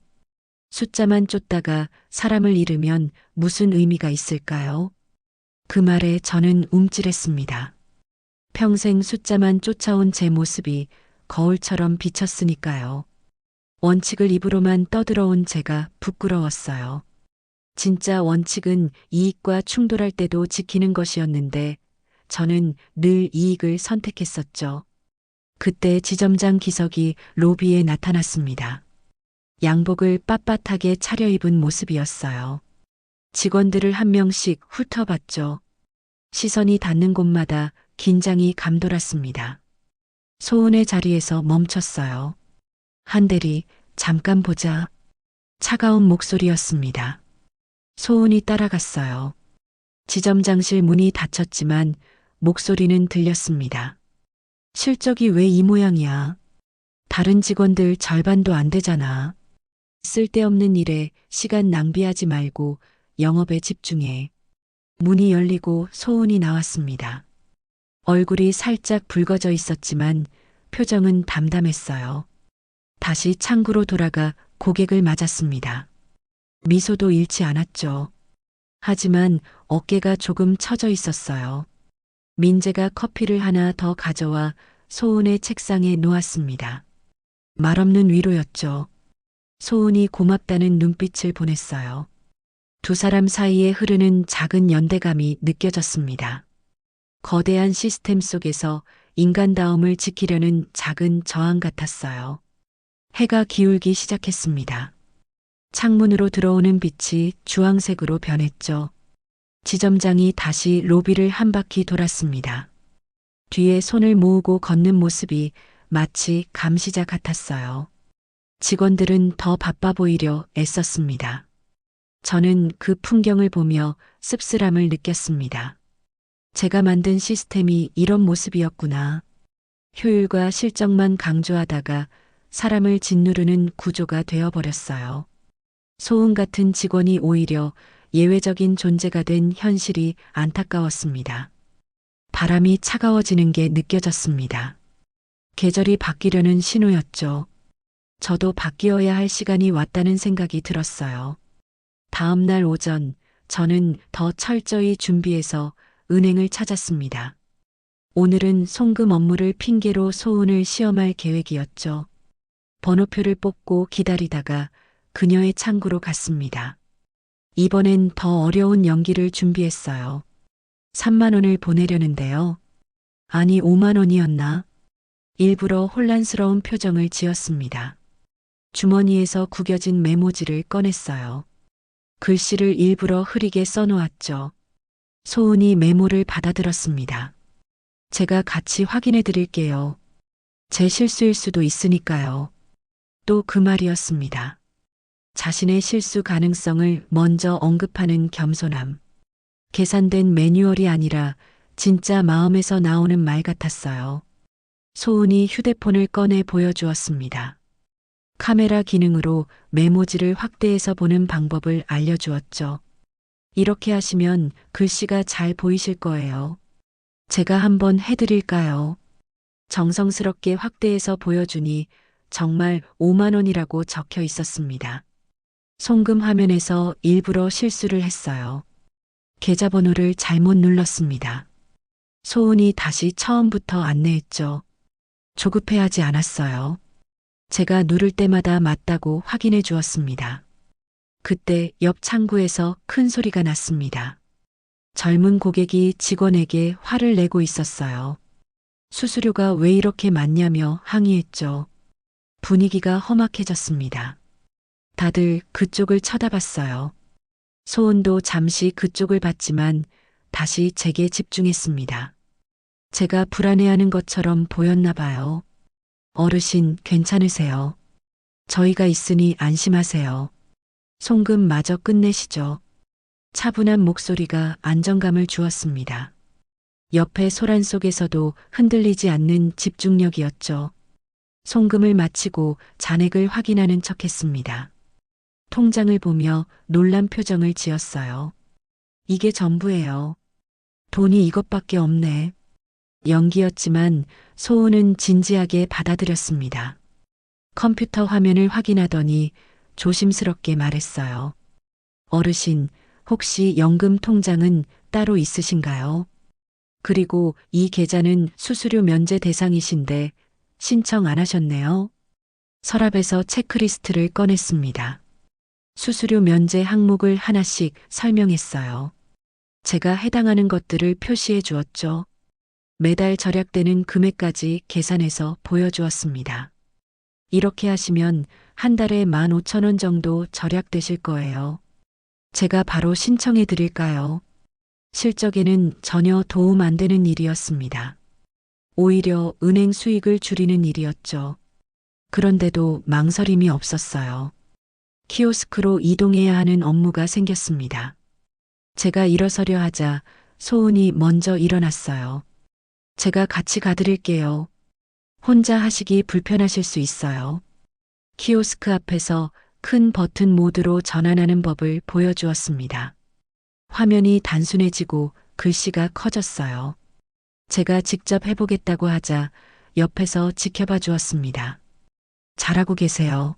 숫자만 쫓다가 사람을 잃으면 무슨 의미가 있을까요? 그 말에 저는 움찔했습니다. 평생 숫자만 쫓아온 제 모습이 거울처럼 비쳤으니까요. 원칙을 입으로만 떠들어온 제가 부끄러웠어요. 진짜 원칙은 이익과 충돌할 때도 지키는 것이었는데 저는 늘 이익을 선택했었죠. 그때 지점장 기석이 로비에 나타났습니다. 양복을 빳빳하게 차려입은 모습이었어요. 직원들을 한 명씩 훑어봤죠. 시선이 닿는 곳마다 긴장이 감돌았습니다. 소은의 자리에서 멈췄어요. 한 대리, 잠깐 보자. 차가운 목소리였습니다. 소은이 따라갔어요. 지점장실 문이 닫혔지만 목소리는 들렸습니다. 실적이 왜 이 모양이야? 다른 직원들 절반도 안 되잖아. 쓸데없는 일에 시간 낭비하지 말고 영업에 집중해. 문이 열리고 소은이 나왔습니다. 얼굴이 살짝 붉어져 있었지만 표정은 담담했어요. 다시 창구로 돌아가 고객을 맞았습니다. 미소도 잃지 않았죠. 하지만 어깨가 조금 처져 있었어요. 민재가 커피를 하나 더 가져와 소은의 책상에 놓았습니다. 말없는 위로였죠. 소은이 고맙다는 눈빛을 보냈어요. 두 사람 사이에 흐르는 작은 연대감이 느껴졌습니다. 거대한 시스템 속에서 인간다움을 지키려는 작은 저항 같았어요. 해가 기울기 시작했습니다. 창문으로 들어오는 빛이 주황색으로 변했죠. 지점장이 다시 로비를 한 바퀴 돌았습니다. 뒤에 손을 모으고 걷는 모습이 마치 감시자 같았어요. 직원들은 더 바빠 보이려 애썼습니다. 저는 그 풍경을 보며 씁쓸함을 느꼈습니다. 제가 만든 시스템이 이런 모습이었구나. 효율과 실적만 강조하다가 사람을 짓누르는 구조가 되어버렸어요. 소음 같은 직원이 오히려 예외적인 존재가 된 현실이 안타까웠습니다. 바람이 차가워지는 게 느껴졌습니다. 계절이 바뀌려는 신호였죠. 저도 바뀌어야 할 시간이 왔다는 생각이 들었어요. 다음 날 오전, 저는 더 철저히 준비해서 은행을 찾았습니다. 오늘은 송금 업무를 핑계로 소운을 시험할 계획이었죠. 번호표를 뽑고 기다리다가 그녀의 창구로 갔습니다. 이번엔 더 어려운 연기를 준비했어요. 3만 원을 보내려는데요. 아니 5만 원이었나? 일부러 혼란스러운 표정을 지었습니다. 주머니에서 구겨진 메모지를 꺼냈어요. 글씨를 일부러 흐리게 써놓았죠. 소은이 메모를 받아들었습니다. 제가 같이 확인해 드릴게요. 제 실수일 수도 있으니까요. 또 그 말이었습니다. 자신의 실수 가능성을 먼저 언급하는 겸손함. 계산된 매뉴얼이 아니라 진짜 마음에서 나오는 말 같았어요. 소은이 휴대폰을 꺼내 보여주었습니다. 카메라 기능으로 메모지를 확대해서 보는 방법을 알려주었죠. 이렇게 하시면 글씨가 잘 보이실 거예요. 제가 한번 해드릴까요? 정성스럽게 확대해서 보여주니 정말 5만 원이라고 적혀 있었습니다. 송금 화면에서 일부러 실수를 했어요. 계좌번호를 잘못 눌렀습니다. 소은이 다시 처음부터 안내했죠. 조급해하지 않았어요. 제가 누를 때마다 맞다고 확인해 주었습니다. 그때 옆 창구에서 큰 소리가 났습니다. 젊은 고객이 직원에게 화를 내고 있었어요. 수수료가 왜 이렇게 많냐며 항의했죠. 분위기가 험악해졌습니다. 다들 그쪽을 쳐다봤어요. 소은도 잠시 그쪽을 봤지만 다시 제게 집중했습니다. 제가 불안해하는 것처럼 보였나 봐요. 어르신 괜찮으세요? 저희가 있으니 안심하세요. 송금 마저 끝내시죠. 차분한 목소리가 안정감을 주었습니다. 옆의 소란 속에서도 흔들리지 않는 집중력이었죠. 송금을 마치고 잔액을 확인하는 척했습니다. 통장을 보며 놀란 표정을 지었어요. 이게 전부예요. 돈이 이것밖에 없네. 연기였지만 소은은 진지하게 받아들였습니다. 컴퓨터 화면을 확인하더니 조심스럽게 말했어요. 어르신, 혹시 연금 통장은 따로 있으신가요? 그리고 이 계좌는 수수료 면제 대상이신데 신청 안 하셨네요. 서랍에서 체크리스트를 꺼냈습니다. 수수료 면제 항목을 하나씩 설명했어요. 제가 해당하는 것들을 표시해 주었죠. 매달 절약되는 금액까지 계산해서 보여주었습니다. 이렇게 하시면 한 달에 15,000원 정도 절약되실 거예요. 제가 바로 신청해 드릴까요? 실적에는 전혀 도움 안 되는 일이었습니다. 오히려 은행 수익을 줄이는 일이었죠. 그런데도 망설임이 없었어요. 키오스크로 이동해야 하는 업무가 생겼습니다. 제가 일어서려 하자 소은이 먼저 일어났어요. 제가 같이 가드릴게요. 혼자 하시기 불편하실 수 있어요. 키오스크 앞에서 큰 버튼 모드로 전환하는 법을 보여주었습니다. 화면이 단순해지고 글씨가 커졌어요. 제가 직접 해보겠다고 하자 옆에서 지켜봐 주었습니다. 잘하고 계세요.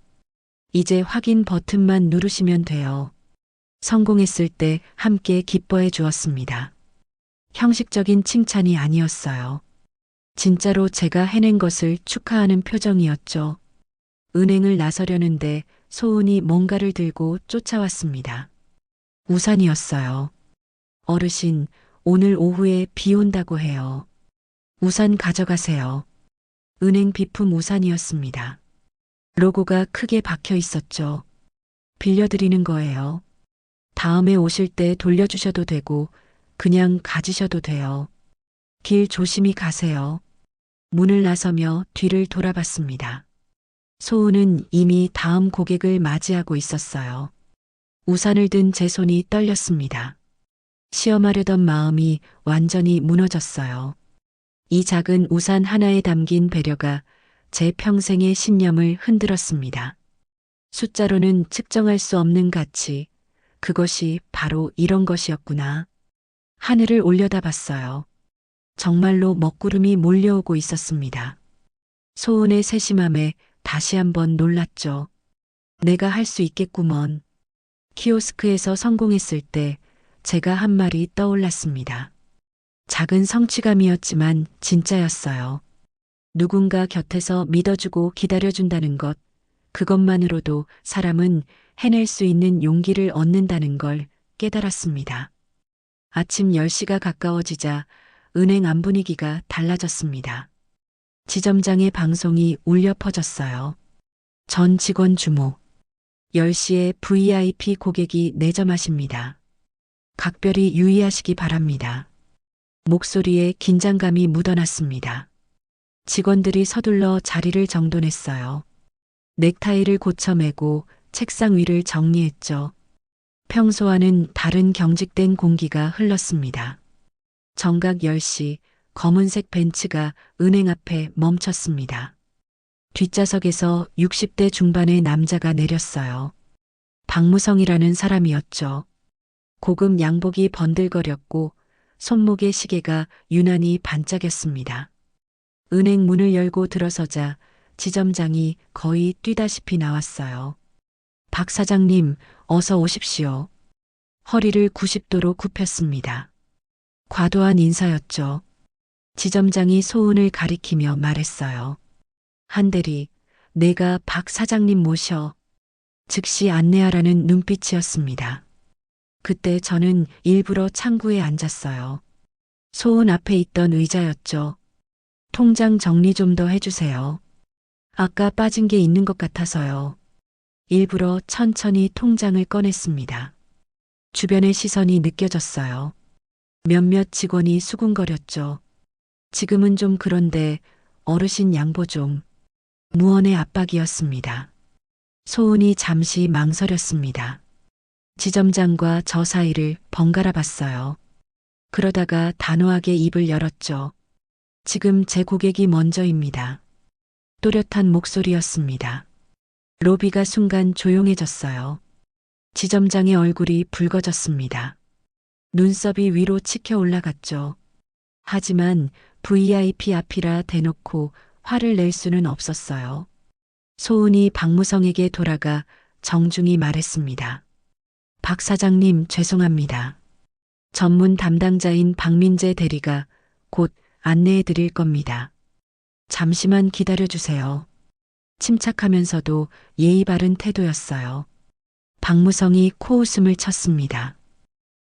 이제 확인 버튼만 누르시면 돼요. 성공했을 때 함께 기뻐해 주었습니다. 형식적인 칭찬이 아니었어요. 진짜로 제가 해낸 것을 축하하는 표정이었죠. 은행을 나서려는데 소은이 뭔가를 들고 쫓아왔습니다. 우산이었어요. 어르신, 오늘 오후에 비 온다고 해요. 우산 가져가세요. 은행 비품 우산이었습니다. 로고가 크게 박혀 있었죠. 빌려드리는 거예요. 다음에 오실 때 돌려주셔도 되고 그냥 가지셔도 돼요. 길 조심히 가세요. 문을 나서며 뒤를 돌아봤습니다. 소은은 이미 다음 고객을 맞이하고 있었어요. 우산을 든 제 손이 떨렸습니다. 시험하려던 마음이 완전히 무너졌어요. 이 작은 우산 하나에 담긴 배려가 제 평생의 신념을 흔들었습니다. 숫자로는 측정할 수 없는 가치, 그것이 바로 이런 것이었구나. 하늘을 올려다봤어요. 정말로 먹구름이 몰려오고 있었습니다. 소은의 세심함에 다시 한번 놀랐죠. 내가 할 수 있겠구먼. 키오스크에서 성공했을 때 제가 한 말이 떠올랐습니다. 작은 성취감이었지만 진짜였어요. 누군가 곁에서 믿어주고 기다려준다는 것, 그것만으로도 사람은 해낼 수 있는 용기를 얻는다는 걸 깨달았습니다. 아침 10시가 가까워지자 은행 안 분위기가 달라졌습니다. 지점장의 방송이 울려 퍼졌어요. 전 직원 주목. 10시에 VIP 고객이 내점하십니다. 각별히 유의하시기 바랍니다. 목소리에 긴장감이 묻어났습니다. 직원들이 서둘러 자리를 정돈했어요. 넥타이를 고쳐매고 책상 위를 정리했죠. 평소와는 다른 경직된 공기가 흘렀습니다. 정각 10시 검은색 벤츠가 은행 앞에 멈췄습니다. 뒷좌석에서 60대 중반의 남자가 내렸어요. 박무성이라는 사람이었죠. 고급 양복이 번들거렸고 손목의 시계가 유난히 반짝였습니다. 은행 문을 열고 들어서자 지점장이 거의 뛰다시피 나왔어요. 박 사장님, 어서 오십시오. 허리를 90도로 굽혔습니다. 과도한 인사였죠. 지점장이 소은을 가리키며 말했어요. 한대리, 내가 박 사장님 모셔. 즉시 안내하라는 눈빛이었습니다. 그때 저는 일부러 창구에 앉았어요. 소은 앞에 있던 의자였죠. 통장 정리 좀 더 해주세요. 아까 빠진 게 있는 것 같아서요. 일부러 천천히 통장을 꺼냈습니다. 주변의 시선이 느껴졌어요. 몇몇 직원이 수군거렸죠. 지금은 좀 그런데 어르신 양보 좀. 무언의 압박이었습니다. 소은이 잠시 망설였습니다. 지점장과 저 사이를 번갈아 봤어요. 그러다가 단호하게 입을 열었죠. 지금 제 고객이 먼저입니다. 또렷한 목소리였습니다. 로비가 순간 조용해졌어요. 지점장의 얼굴이 붉어졌습니다. 눈썹이 위로 치켜 올라갔죠. 하지만 VIP 앞이라 대놓고 화를 낼 수는 없었어요. 소은이 박무성에게 돌아가 정중히 말했습니다. 박 사장님 죄송합니다. 전문 담당자인 박민재 대리가 곧 안내해 드릴 겁니다. 잠시만 기다려 주세요. 침착하면서도 예의 바른 태도였어요. 박무성이 코웃음을 쳤습니다.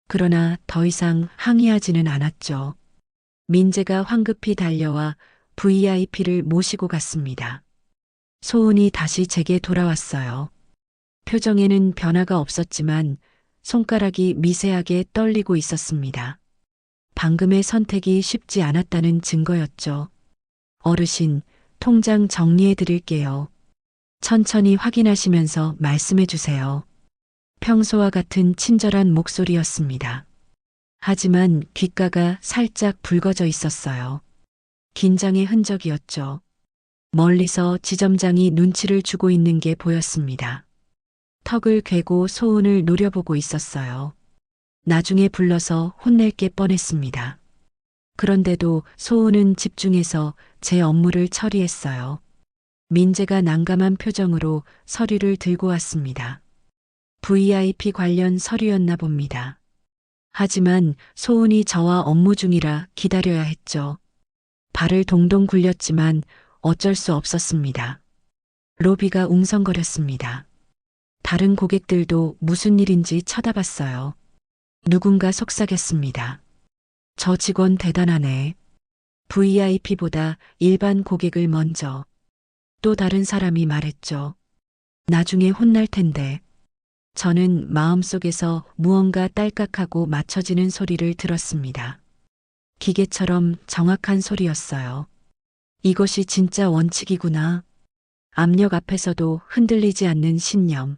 그러나 더 이상 항의하지는 않았죠. 민재가 황급히 달려와 VIP를 모시고 갔습니다. 소은이 다시 제게 돌아왔어요. 표정에는 변화가 없었지만 손가락이 미세하게 떨리고 있었습니다. 방금의 선택이 쉽지 않았다는 증거였죠. 어르신, 통장 정리해 드릴게요. 천천히 확인하시면서 말씀해 주세요. 평소와 같은 친절한 목소리였습니다. 하지만 귓가가 살짝 붉어져 있었어요. 긴장의 흔적이었죠. 멀리서 지점장이 눈치를 주고 있는 게 보였습니다. 턱을 괴고 소은을 노려보고 있었어요. 나중에 불러서 혼낼 게 뻔했습니다. 그런데도 소은은 집중해서 제 업무를 처리했어요. 민재가 난감한 표정으로 서류를 들고 왔습니다. VIP 관련 서류였나 봅니다. 하지만 소은이 저와 업무 중이라 기다려야 했죠. 발을 동동 굴렸지만 어쩔 수 없었습니다. 로비가 웅성거렸습니다. 다른 고객들도 무슨 일인지 쳐다봤어요. 누군가 속삭였습니다. 저 직원 대단하네. VIP보다 일반 고객을 먼저. 또 다른 사람이 말했죠. 나중에 혼날 텐데. 저는 마음속에서 무언가 딸깍하고 맞춰지는 소리를 들었습니다. 기계처럼 정확한 소리였어요. 이것이 진짜 원칙이구나. 압력 앞에서도 흔들리지 않는 신념.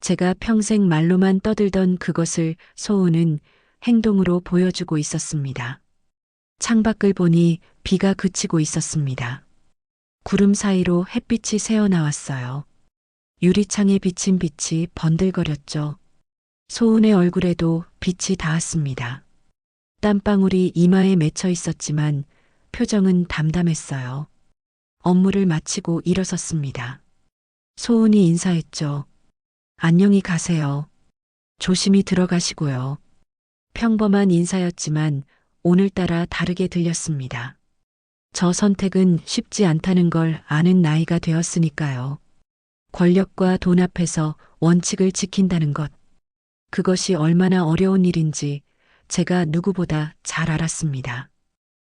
제가 평생 말로만 떠들던 그것을 소은은 행동으로 보여주고 있었습니다. 창밖을 보니 비가 그치고 있었습니다. 구름 사이로 햇빛이 새어나왔어요. 유리창에 비친 빛이 번들거렸죠. 소은의 얼굴에도 빛이 닿았습니다. 땀방울이 이마에 맺혀 있었지만 표정은 담담했어요. 업무를 마치고 일어섰습니다. 소은이 인사했죠. 안녕히 가세요. 조심히 들어가시고요. 평범한 인사였지만 오늘따라 다르게 들렸습니다. 저 선택은 쉽지 않다는 걸 아는 나이가 되었으니까요. 권력과 돈 앞에서 원칙을 지킨다는 것. 그것이 얼마나 어려운 일인지 제가 누구보다 잘 알았습니다.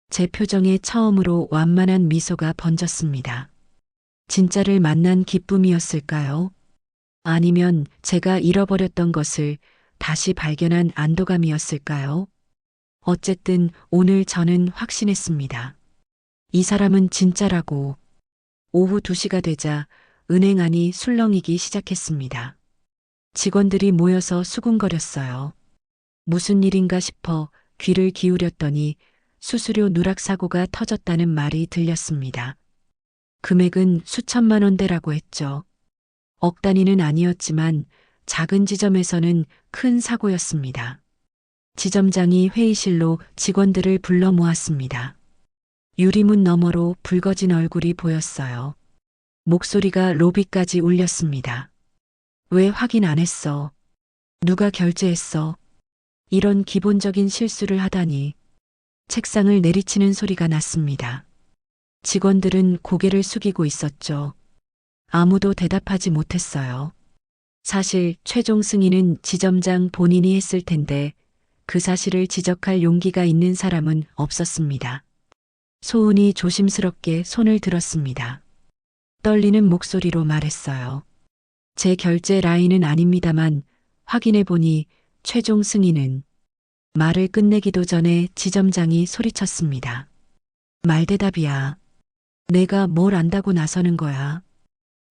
제 표정에 처음으로 완만한 미소가 번졌습니다. 진짜를 만난 기쁨이었을까요? 아니면 제가 잃어버렸던 것을 다시 발견한 안도감이었을까요? 어쨌든 오늘 저는 확신했습니다. 이 사람은 진짜라고. 오후 2시가 되자 은행 안이 술렁이기 시작했습니다. 직원들이 모여서 수군거렸어요. 무슨 일인가 싶어 귀를 기울였더니 수수료 누락 사고가 터졌다는 말이 들렸습니다. 금액은 수천만 원대라고 했죠. 억 단위는 아니었지만 작은 지점에서는 큰 사고였습니다. 지점장이 회의실로 직원들을 불러 모았습니다. 유리문 너머로 붉어진 얼굴이 보였어요. 목소리가 로비까지 울렸습니다. 왜 확인 안 했어? 누가 결제했어? 이런 기본적인 실수를 하다니. 책상을 내리치는 소리가 났습니다. 직원들은 고개를 숙이고 있었죠. 아무도 대답하지 못했어요. 사실 최종 승인은 지점장 본인이 했을 텐데 그 사실을 지적할 용기가 있는 사람은 없었습니다. 소은이 조심스럽게 손을 들었습니다. 떨리는 목소리로 말했어요. 제 결제 라인은 아닙니다만 확인해 보니 최종 승인은. 말을 끝내기도 전에 지점장이 소리쳤습니다. 말대답이야. 내가 뭘 안다고 나서는 거야.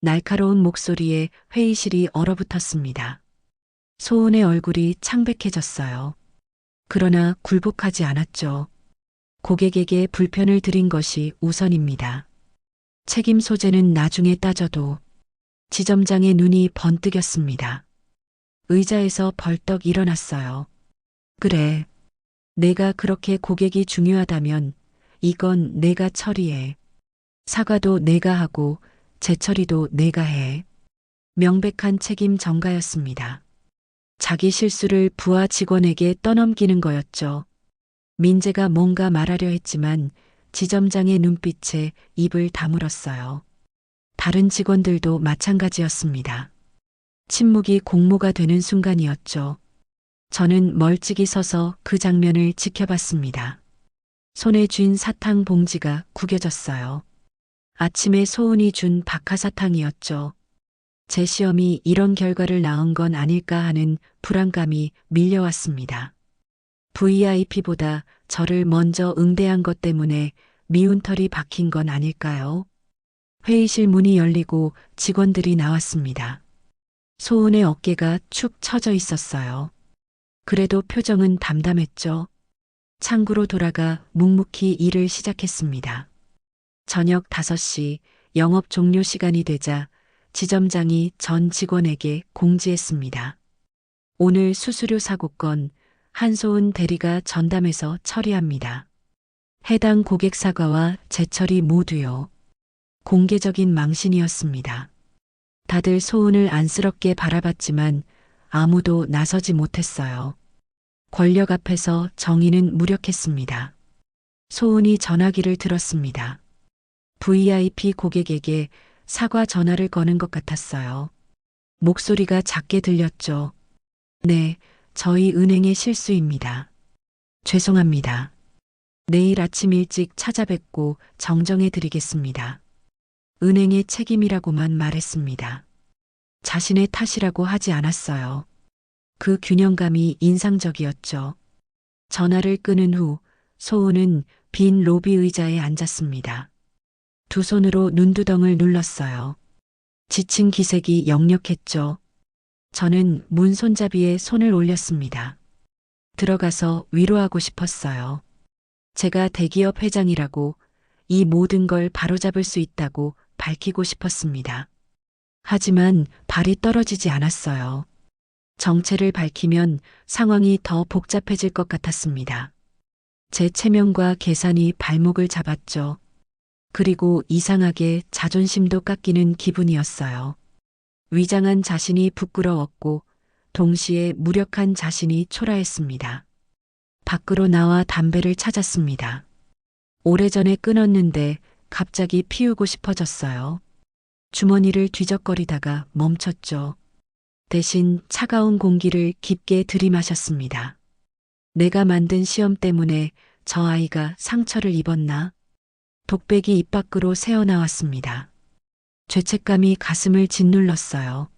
날카로운 목소리에 회의실이 얼어붙었습니다. 소은의 얼굴이 창백해졌어요. 그러나 굴복하지 않았죠. 고객에게 불편을 드린 것이 우선입니다. 책임 소재는 나중에 따져도. 지점장의 눈이 번뜩였습니다. 의자에서 벌떡 일어났어요. 그래. 내가 그렇게 고객이 중요하다면 이건 내가 처리해. 사과도 내가 하고 재처리도 내가 해. 명백한 책임 전가였습니다. 자기 실수를 부하 직원에게 떠넘기는 거였죠. 민재가 뭔가 말하려 했지만 지점장의 눈빛에 입을 다물었어요. 다른 직원들도 마찬가지였습니다. 침묵이 공모가 되는 순간이었죠. 저는 멀찍이 서서 그 장면을 지켜봤습니다. 손에 쥔 사탕 봉지가 구겨졌어요. 아침에 소은이 준 박하사탕이었죠. 제 시험이 이런 결과를 낳은 건 아닐까 하는 불안감이 밀려왔습니다. VIP보다 저를 먼저 응대한 것 때문에 미운 털이 박힌 건 아닐까요? 회의실 문이 열리고 직원들이 나왔습니다. 소은의 어깨가 축 처져 있었어요. 그래도 표정은 담담했죠. 창구로 돌아가 묵묵히 일을 시작했습니다. 저녁 5시 영업 종료 시간이 되자 지점장이 전 직원에게 공지했습니다. 오늘 수수료 사고건 한소은 대리가 전담해서 처리합니다. 해당 고객 사과와 재처리 모두요. 공개적인 망신이었습니다. 다들 소은을 안쓰럽게 바라봤지만 아무도 나서지 못했어요. 권력 앞에서 정의는 무력했습니다. 소은이 전화기를 들었습니다. VIP 고객에게 사과 전화를 거는 것 같았어요. 목소리가 작게 들렸죠. 네, 저희 은행의 실수입니다. 죄송합니다. 내일 아침 일찍 찾아뵙고 정정해 드리겠습니다. 은행의 책임이라고만 말했습니다. 자신의 탓이라고 하지 않았어요. 그 균형감이 인상적이었죠. 전화를 끊은 후 소은은 빈 로비 의자에 앉았습니다. 두 손으로 눈두덩을 눌렀어요. 지친 기색이 역력했죠. 저는 문 손잡이에 손을 올렸습니다. 들어가서 위로하고 싶었어요. 제가 대기업 회장이라고, 이 모든 걸 바로잡을 수 있다고 밝히고 싶었습니다. 하지만 발이 떨어지지 않았어요. 정체를 밝히면 상황이 더 복잡해질 것 같았습니다. 제 체면과 계산이 발목을 잡았죠. 그리고 이상하게 자존심도 깎이는 기분이었어요. 위장한 자신이 부끄러웠고 동시에 무력한 자신이 초라했습니다. 밖으로 나와 담배를 찾았습니다. 오래전에 끊었는데 갑자기 피우고 싶어졌어요. 주머니를 뒤적거리다가 멈췄죠. 대신 차가운 공기를 깊게 들이마셨습니다. 내가 만든 시험 때문에 저 아이가 상처를 입었나? 독백이 입 밖으로 새어나왔습니다. 죄책감이 가슴을 짓눌렀어요.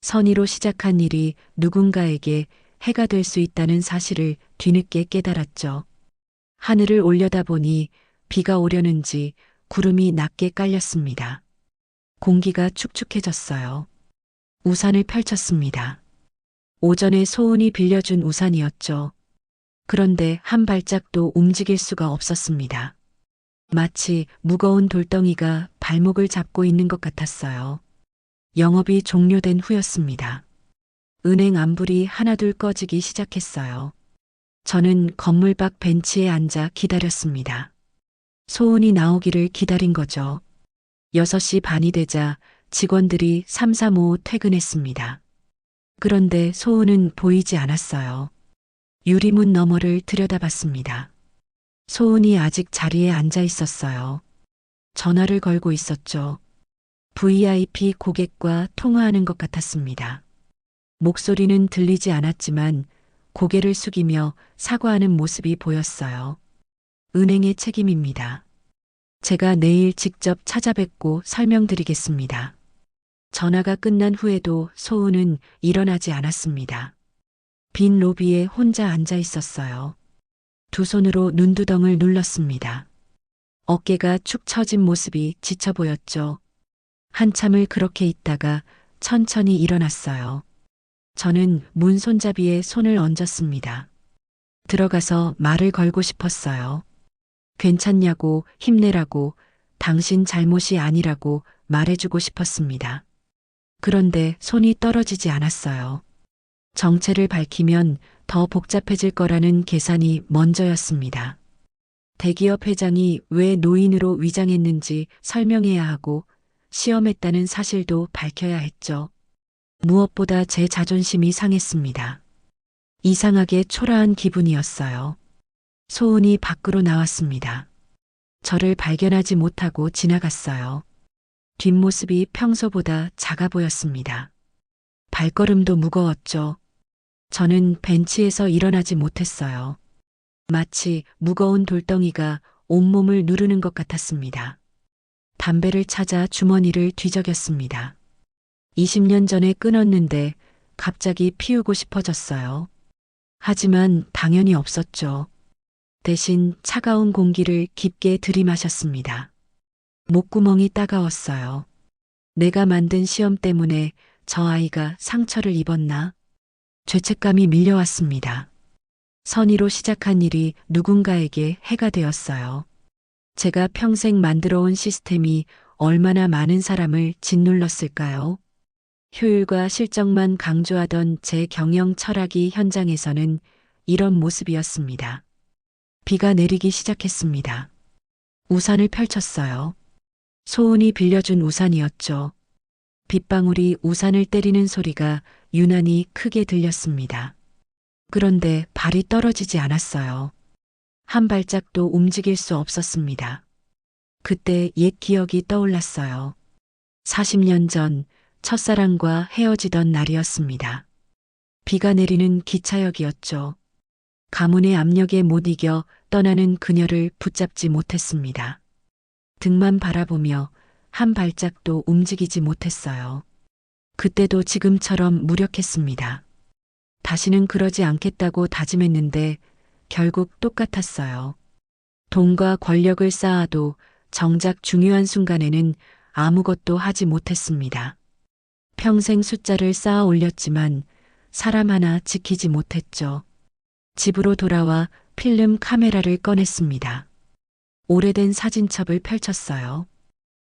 선의로 시작한 일이 누군가에게 해가 될 수 있다는 사실을 뒤늦게 깨달았죠. 하늘을 올려다보니 비가 오려는지 구름이 낮게 깔렸습니다. 공기가 축축해졌어요. 우산을 펼쳤습니다. 오전에 소은이 빌려준 우산이었죠. 그런데 한 발짝도 움직일 수가 없었습니다. 마치 무거운 돌덩이가 발목을 잡고 있는 것 같았어요. 영업이 종료된 후였습니다. 은행 안불이 하나둘 꺼지기 시작했어요. 저는 건물 밖 벤치에 앉아 기다렸습니다. 소은이 나오기를 기다린 거죠. 6시 반이 되자 직원들이 삼삼오오 퇴근했습니다. 그런데 소은은 보이지 않았어요. 유리문 너머를 들여다봤습니다. 소은이 아직 자리에 앉아 있었어요. 전화를 걸고 있었죠. VIP 고객과 통화하는 것 같았습니다. 목소리는 들리지 않았지만 고개를 숙이며 사과하는 모습이 보였어요. 은행의 책임입니다. 제가 내일 직접 찾아뵙고 설명드리겠습니다. 전화가 끝난 후에도 소은은 일어나지 않았습니다. 빈 로비에 혼자 앉아 있었어요. 두 손으로 눈두덩을 눌렀습니다. 어깨가 축 처진 모습이 지쳐 보였죠. 한참을 그렇게 있다가 천천히 일어났어요. 저는 문 손잡이에 손을 얹었습니다. 들어가서 말을 걸고 싶었어요. 괜찮냐고, 힘내라고, 당신 잘못이 아니라고 말해주고 싶었습니다. 그런데 손이 떨어지지 않았어요. 정체를 밝히면 더 복잡해질 거라는 계산이 먼저였습니다. 대기업 회장이 왜 노인으로 위장했는지 설명해야 하고 시험했다는 사실도 밝혀야 했죠. 무엇보다 제 자존심이 상했습니다. 이상하게 초라한 기분이었어요. 소은이 밖으로 나왔습니다. 저를 발견하지 못하고 지나갔어요. 뒷모습이 평소보다 작아 보였습니다. 발걸음도 무거웠죠. 저는 벤치에서 일어나지 못했어요. 마치 무거운 돌덩이가 온몸을 누르는 것 같았습니다. 담배를 찾아 주머니를 뒤적였습니다. 20년 전에 끊었는데 갑자기 피우고 싶어졌어요. 하지만 당연히 없었죠. 대신 차가운 공기를 깊게 들이마셨습니다. 목구멍이 따가웠어요. 내가 만든 시험 때문에 저 아이가 상처를 입었나? 죄책감이 밀려왔습니다. 선의로 시작한 일이 누군가에게 해가 되었어요. 제가 평생 만들어온 시스템이 얼마나 많은 사람을 짓눌렀을까요? 효율과 실적만 강조하던 제 경영 철학이 현장에서는 이런 모습이었습니다. 비가 내리기 시작했습니다. 우산을 펼쳤어요. 소은이 빌려준 우산이었죠. 빗방울이 우산을 때리는 소리가 유난히 크게 들렸습니다. 그런데 발이 떨어지지 않았어요. 한 발짝도 움직일 수 없었습니다. 그때 옛 기억이 떠올랐어요. 40년 전 첫사랑과 헤어지던 날이었습니다. 비가 내리는 기차역이었죠. 가문의 압력에 못 이겨 떠나는 그녀를 붙잡지 못했습니다. 등만 바라보며 한 발짝도 움직이지 못했어요. 그때도 지금처럼 무력했습니다. 다시는 그러지 않겠다고 다짐했는데 결국 똑같았어요. 돈과 권력을 쌓아도 정작 중요한 순간에는 아무것도 하지 못했습니다. 평생 숫자를 쌓아 올렸지만 사람 하나 지키지 못했죠. 집으로 돌아와 필름 카메라를 꺼냈습니다. 오래된 사진첩을 펼쳤어요.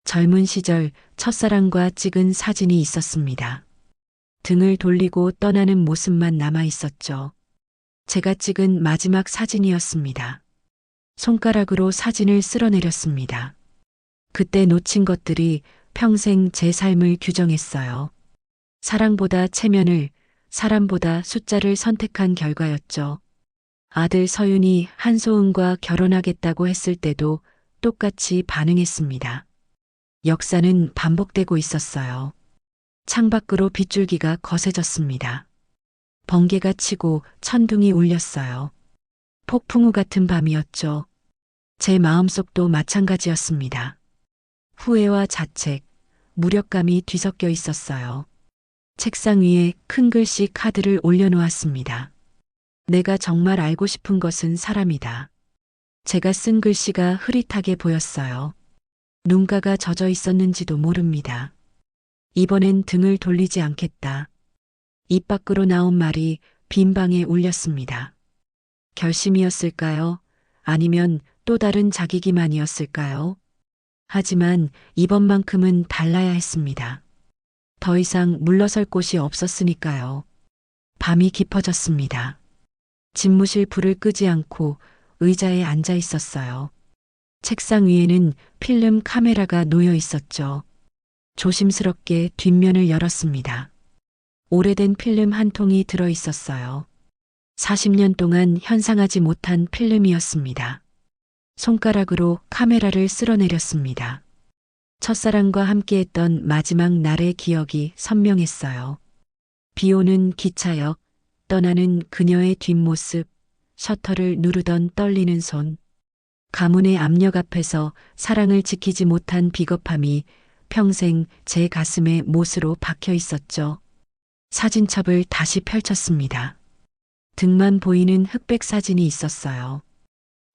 젊은 시절 첫사랑과 찍은 사진이 있었습니다. 등을 돌리고 떠나는 모습만 남아 있었죠. 제가 찍은 마지막 사진이었습니다. 손가락으로 사진을 쓸어내렸습니다. 그때 놓친 것들이 평생 제 삶을 규정했어요. 사랑보다 체면을, 사람보다 숫자를 선택한 결과였죠. 아들 서윤이 한소은과 결혼하겠다고 했을 때도 똑같이 반응했습니다. 역사는 반복되고 있었어요. 창밖으로 빗줄기가 거세졌습니다. 번개가 치고 천둥이 울렸어요. 폭풍우 같은 밤이었죠. 제 마음속도 마찬가지였습니다. 후회와 자책, 무력감이 뒤섞여 있었어요. 책상 위에 큰 글씨 카드를 올려놓았습니다. 내가 정말 알고 싶은 것은 사람이다. 제가 쓴 글씨가 흐릿하게 보였어요. 눈가가 젖어 있었는지도 모릅니다. 이번엔 등을 돌리지 않겠다. 입 밖으로 나온 말이 빈 방에 울렸습니다. 결심이었을까요? 아니면 또 다른 자기 기만이었을까요? 하지만 이번만큼은 달라야 했습니다. 더 이상 물러설 곳이 없었으니까요. 밤이 깊어졌습니다. 집무실 불을 끄지 않고 의자에 앉아 있었어요. 책상 위에는 필름 카메라가 놓여 있었죠. 조심스럽게 뒷면을 열었습니다. 오래된 필름 한 통이 들어 있었어요. 40년 동안 현상하지 못한 필름이었습니다. 손가락으로 카메라를 쓸어내렸습니다. 첫사랑과 함께했던 마지막 날의 기억이 선명했어요. 비 오는 기차역, 떠나는 그녀의 뒷모습, 셔터를 누르던 떨리는 손. 가문의 압력 앞에서 사랑을 지키지 못한 비겁함이 평생 제 가슴에 못으로 박혀 있었죠. 사진첩을 다시 펼쳤습니다. 등만 보이는 흑백 사진이 있었어요.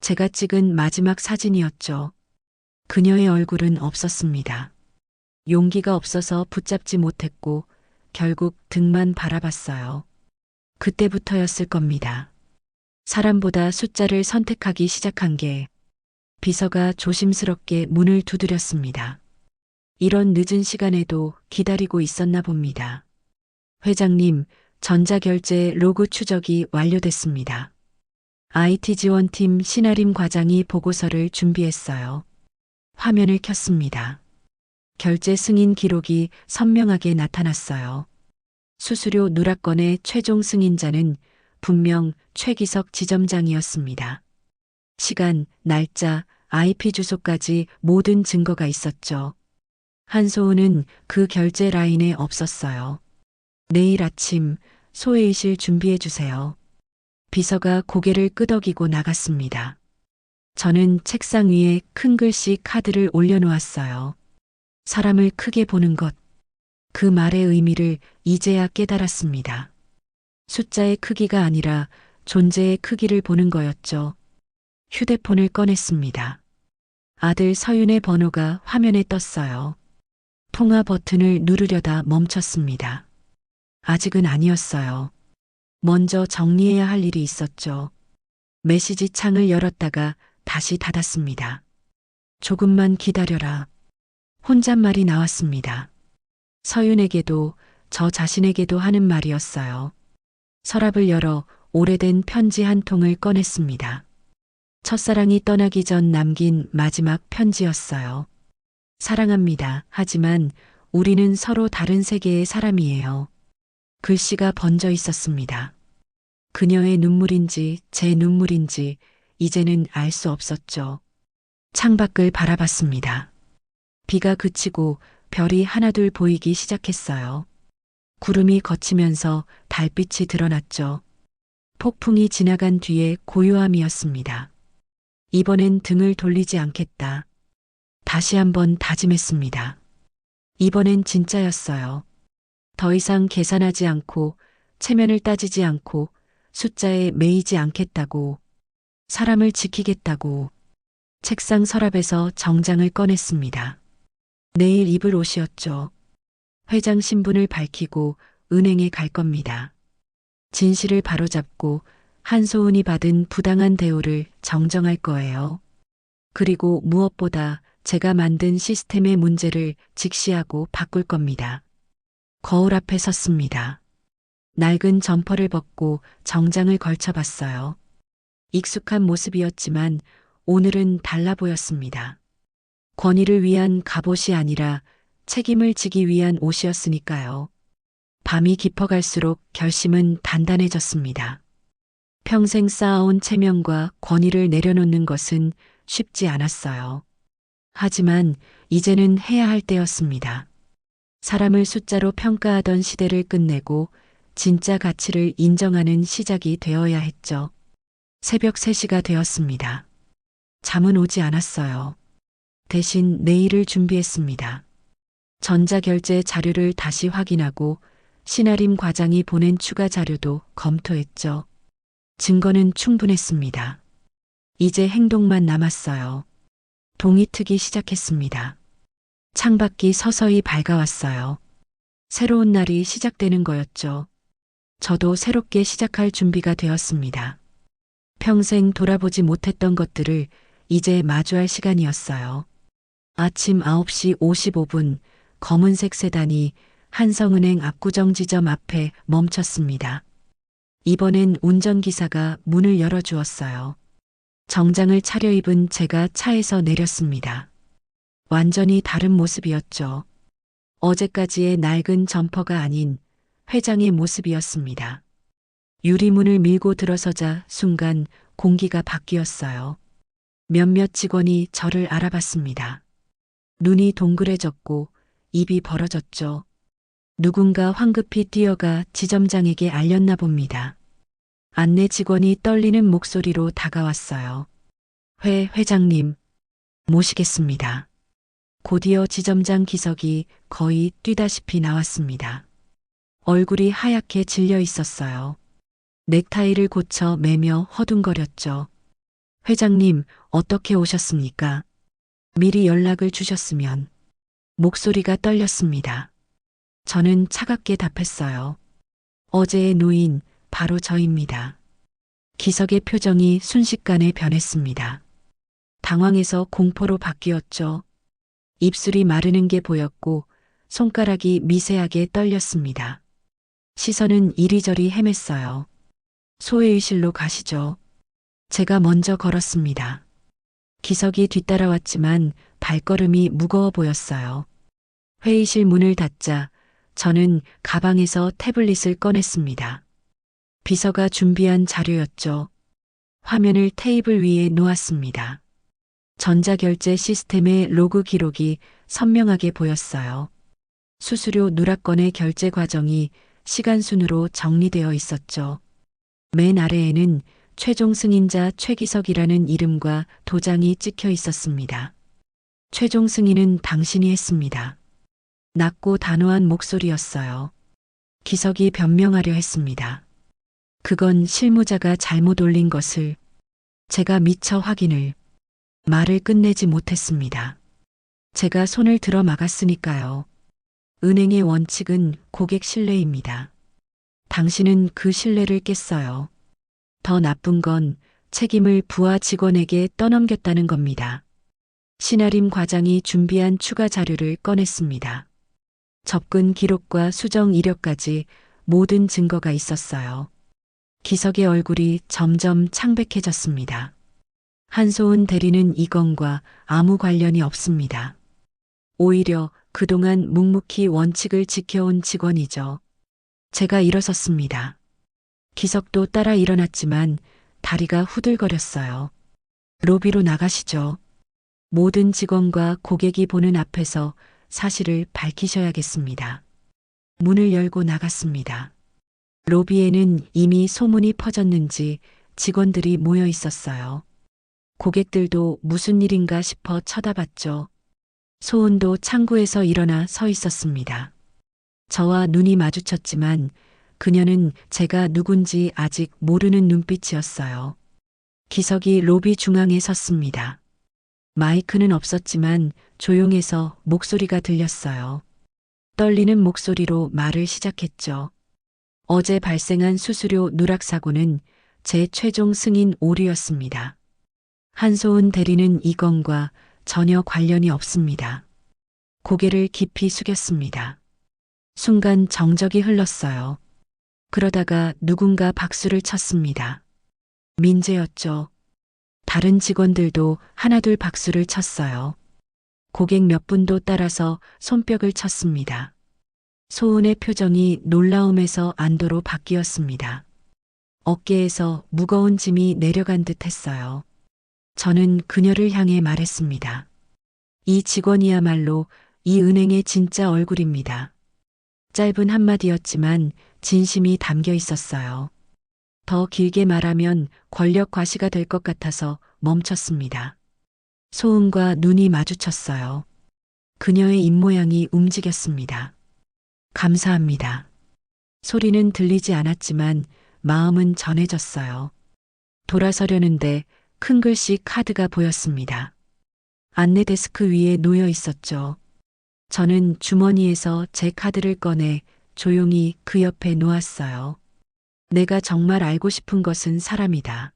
제가 찍은 마지막 사진이었죠. 그녀의 얼굴은 없었습니다. 용기가 없어서 붙잡지 못했고 결국 등만 바라봤어요. 그때부터였을 겁니다. 사람보다 숫자를 선택하기 시작한 게. 비서가 조심스럽게 문을 두드렸습니다. 이런 늦은 시간에도 기다리고 있었나 봅니다. 회장님, 전자결제 로그 추적이 완료됐습니다. IT 지원팀 신아림 과장이 보고서를 준비했어요. 화면을 켰습니다. 결제 승인 기록이 선명하게 나타났어요. 수수료 누락건의 최종 승인자는 분명 최기석 지점장이었습니다. 시간, 날짜, IP 주소까지 모든 증거가 있었죠. 한소은은 그 결제 라인에 없었어요. 내일 아침 소회의실 준비해 주세요. 비서가 고개를 끄덕이고 나갔습니다. 저는 책상 위에 큰 글씨 카드를 올려놓았어요. 사람을 크게 보는 것. 그 말의 의미를 이제야 깨달았습니다. 숫자의 크기가 아니라 존재의 크기를 보는 거였죠. 휴대폰을 꺼냈습니다. 아들 서윤의 번호가 화면에 떴어요. 통화 버튼을 누르려다 멈췄습니다. 아직은 아니었어요. 먼저 정리해야 할 일이 있었죠. 메시지 창을 열었다가 다시 닫았습니다. 조금만 기다려라. 혼잣말이 나왔습니다. 서윤에게도 저 자신에게도 하는 말이었어요. 서랍을 열어 오래된 편지 한 통을 꺼냈습니다. 첫사랑이 떠나기 전 남긴 마지막 편지였어요. 사랑합니다. 하지만 우리는 서로 다른 세계의 사람이에요. 글씨가 번져 있었습니다. 그녀의 눈물인지 제 눈물인지 이제는 알 수 없었죠. 창밖을 바라봤습니다. 비가 그치고 별이 하나둘 보이기 시작했어요. 구름이 걷히면서 달빛이 드러났죠. 폭풍이 지나간 뒤에 고요함이었습니다. 이번엔 등을 돌리지 않겠다. 다시 한번 다짐했습니다. 이번엔 진짜였어요. 더 이상 계산하지 않고 체면을 따지지 않고 숫자에 매이지 않겠다고, 사람을 지키겠다고 책상 서랍에서 정장을 꺼냈습니다. 내일 입을 옷이었죠. 회장 신분을 밝히고 은행에 갈 겁니다. 진실을 바로잡고 한소은이 받은 부당한 대우를 정정할 거예요. 그리고 무엇보다 제가 만든 시스템의 문제를 직시하고 바꿀 겁니다. 거울 앞에 섰습니다. 낡은 점퍼를 벗고 정장을 걸쳐봤어요. 익숙한 모습이었지만 오늘은 달라 보였습니다. 권위를 위한 갑옷이 아니라 책임을 지기 위한 옷이었으니까요. 밤이 깊어갈수록 결심은 단단해졌습니다. 평생 쌓아온 체면과 권위를 내려놓는 것은 쉽지 않았어요. 하지만 이제는 해야 할 때였습니다. 사람을 숫자로 평가하던 시대를 끝내고 진짜 가치를 인정하는 시작이 되어야 했죠. 새벽 3시가 되었습니다. 잠은 오지 않았어요. 대신 내일을 준비했습니다. 전자결제 자료를 다시 확인하고 신아림 과장이 보낸 추가 자료도 검토했죠. 증거는 충분했습니다. 이제 행동만 남았어요. 동이 트기 시작했습니다. 창밖이 서서히 밝아왔어요. 새로운 날이 시작되는 거였죠. 저도 새롭게 시작할 준비가 되었습니다. 평생 돌아보지 못했던 것들을 이제 마주할 시간이었어요. 아침 9시 55분 검은색 세단이 한성은행 압구정 지점 앞에 멈췄습니다. 이번엔 운전기사가 문을 열어주었어요. 정장을 차려입은 제가 차에서 내렸습니다. 완전히 다른 모습이었죠. 어제까지의 낡은 점퍼가 아닌 회장의 모습이었습니다. 유리문을 밀고 들어서자 순간 공기가 바뀌었어요. 몇몇 직원이 저를 알아봤습니다. 눈이 동그래졌고 입이 벌어졌죠. 누군가 황급히 뛰어가 지점장에게 알렸나 봅니다. 안내 직원이 떨리는 목소리로 다가왔어요. 회장님, 모시겠습니다. 곧이어 지점장 기석이 거의 뛰다시피 나왔습니다. 얼굴이 하얗게 질려 있었어요. 넥타이를 고쳐 매며 허둥거렸죠. 회장님, 어떻게 오셨습니까? 미리 연락을 주셨으면. 목소리가 떨렸습니다. 저는 차갑게 답했어요. 어제의 노인, 바로 저입니다. 기석의 표정이 순식간에 변했습니다. 당황해서 공포로 바뀌었죠. 입술이 마르는 게 보였고 손가락이 미세하게 떨렸습니다. 시선은 이리저리 헤맸어요. 소회의실로 가시죠. 제가 먼저 걸었습니다. 기석이 뒤따라왔지만 발걸음이 무거워 보였어요. 회의실 문을 닫자 저는 가방에서 태블릿을 꺼냈습니다. 비서가 준비한 자료였죠. 화면을 테이블 위에 놓았습니다. 전자결제 시스템의 로그 기록이 선명하게 보였어요. 수수료 누락건의 결제 과정이 시간순으로 정리되어 있었죠. 맨 아래에는 최종 승인자 최기석이라는 이름과 도장이 찍혀 있었습니다. 최종 승인은 당신이 했습니다. 낮고 단호한 목소리였어요. 기석이 변명하려 했습니다. 그건 실무자가 잘못 올린 것을 제가 미처 확인을 말을 끝내지 못했습니다. 제가 손을 들어 막았으니까요. 은행의 원칙은 고객 신뢰입니다. 당신은 그 신뢰를 깼어요. 더 나쁜 건 책임을 부하 직원에게 떠넘겼다는 겁니다. 신아림 과장이 준비한 추가 자료를 꺼냈습니다. 접근 기록과 수정 이력까지 모든 증거가 있었어요. 기석의 얼굴이 점점 창백해졌습니다. 한소은 대리는 이건과 아무 관련이 없습니다. 오히려 그동안 묵묵히 원칙을 지켜온 직원이죠. 제가 일어섰습니다. 기석도 따라 일어났지만 다리가 후들거렸어요. 로비로 나가시죠. 모든 직원과 고객이 보는 앞에서 사실을 밝히셔야겠습니다. 문을 열고 나갔습니다. 로비에는 이미 소문이 퍼졌는지 직원들이 모여 있었어요. 고객들도 무슨 일인가 싶어 쳐다봤죠. 소은도 창구에서 일어나 서 있었습니다. 저와 눈이 마주쳤지만 그녀는 제가 누군지 아직 모르는 눈빛이었어요. 기석이 로비 중앙에 섰습니다. 마이크는 없었지만 조용해서 목소리가 들렸어요. 떨리는 목소리로 말을 시작했죠. 어제 발생한 수수료 누락 사고는 제 최종 승인 오류였습니다. 한소은 대리는 이 건과 전혀 관련이 없습니다. 고개를 깊이 숙였습니다. 순간 정적이 흘렀어요. 그러다가 누군가 박수를 쳤습니다. 민재였죠. 다른 직원들도 하나둘 박수를 쳤어요. 고객 몇 분도 따라서 손뼉을 쳤습니다. 소은의 표정이 놀라움에서 안도로 바뀌었습니다. 어깨에서 무거운 짐이 내려간 듯 했어요. 저는 그녀를 향해 말했습니다. 이 직원이야말로 이 은행의 진짜 얼굴입니다. 짧은 한마디였지만 진심이 담겨 있었어요. 더 길게 말하면 권력 과시가 될 것 같아서 멈췄습니다. 소은과 눈이 마주쳤어요. 그녀의 입모양이 움직였습니다. 감사합니다. 소리는 들리지 않았지만 마음은 전해졌어요. 돌아서려는데 큰 글씨 카드가 보였습니다. 안내 데스크 위에 놓여 있었죠. 저는 주머니에서 제 카드를 꺼내 조용히 그 옆에 놓았어요. 내가 정말 알고 싶은 것은 사람이다.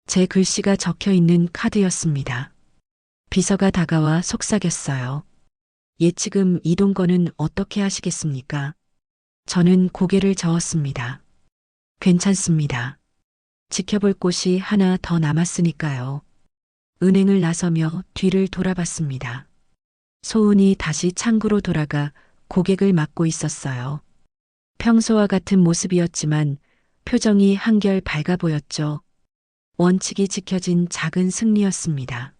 제 글씨가 적혀 있는 카드였습니다. 비서가 다가와 속삭였어요. 예치금 이동권은 어떻게 하시겠습니까? 저는 고개를 저었습니다. 괜찮습니다. 지켜볼 곳이 하나 더 남았으니까요. 은행을 나서며 뒤를 돌아봤습니다. 소은이 다시 창구로 돌아가 고객을 맞고 있었어요. 평소와 같은 모습이었지만 표정이 한결 밝아 보였죠. 원칙이 지켜진 작은 승리였습니다.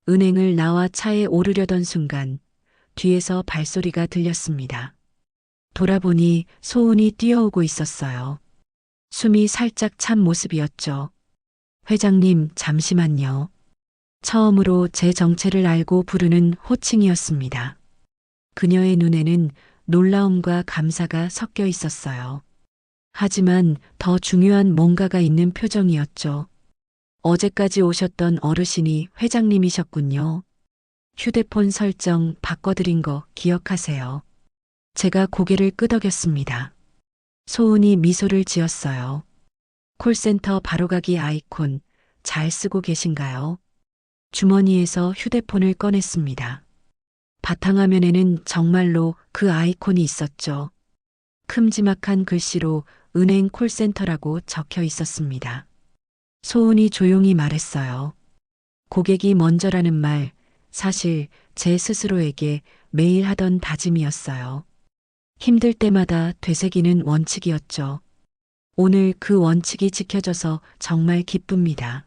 은행을 나와 차에 오르려던 순간 뒤에서 발소리가 들렸습니다. 돌아보니 소은이 뛰어오고 있었어요. 숨이 살짝 찬 모습이었죠. 회장님, 잠시만요. 처음으로 제 정체를 알고 부르는 호칭이었습니다. 그녀의 눈에는 놀라움과 감사가 섞여 있었어요. 하지만 더 중요한 뭔가가 있는 표정이었죠. 어제까지 오셨던 어르신이 회장님이셨군요. 휴대폰 설정 바꿔드린 거 기억하세요. 제가 고개를 끄덕였습니다. 소은이 미소를 지었어요. 콜센터 바로가기 아이콘 잘 쓰고 계신가요? 주머니에서 휴대폰을 꺼냈습니다. 바탕화면에는 정말로 그 아이콘이 있었죠. 큼지막한 글씨로 은행 콜센터라고 적혀 있었습니다. 소은이 조용히 말했어요. 고객이 먼저라는 말, 사실 제 스스로에게 매일 하던 다짐이었어요. 힘들 때마다 되새기는 원칙이었죠. 오늘 그 원칙이 지켜져서 정말 기쁩니다.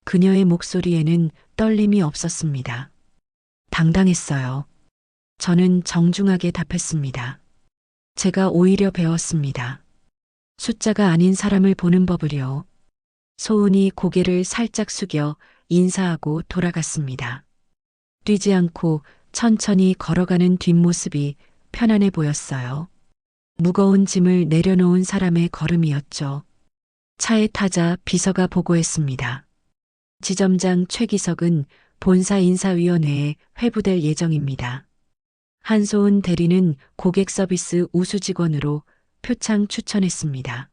그녀의 목소리에는 떨림이 없었습니다. 당당했어요. 저는 정중하게 답했습니다. 제가 오히려 배웠습니다. 숫자가 아닌 사람을 보는 법을요. 소은이 고개를 살짝 숙여 인사하고 돌아갔습니다. 뛰지 않고 천천히 걸어가는 뒷모습이 편안해 보였어요. 무거운 짐을 내려놓은 사람의 걸음이었죠. 차에 타자 비서가 보고했습니다. 지점장 최기석은 본사 인사위원회에 회부될 예정입니다. 한소은 대리는 고객 서비스 우수 직원으로 표창 추천했습니다.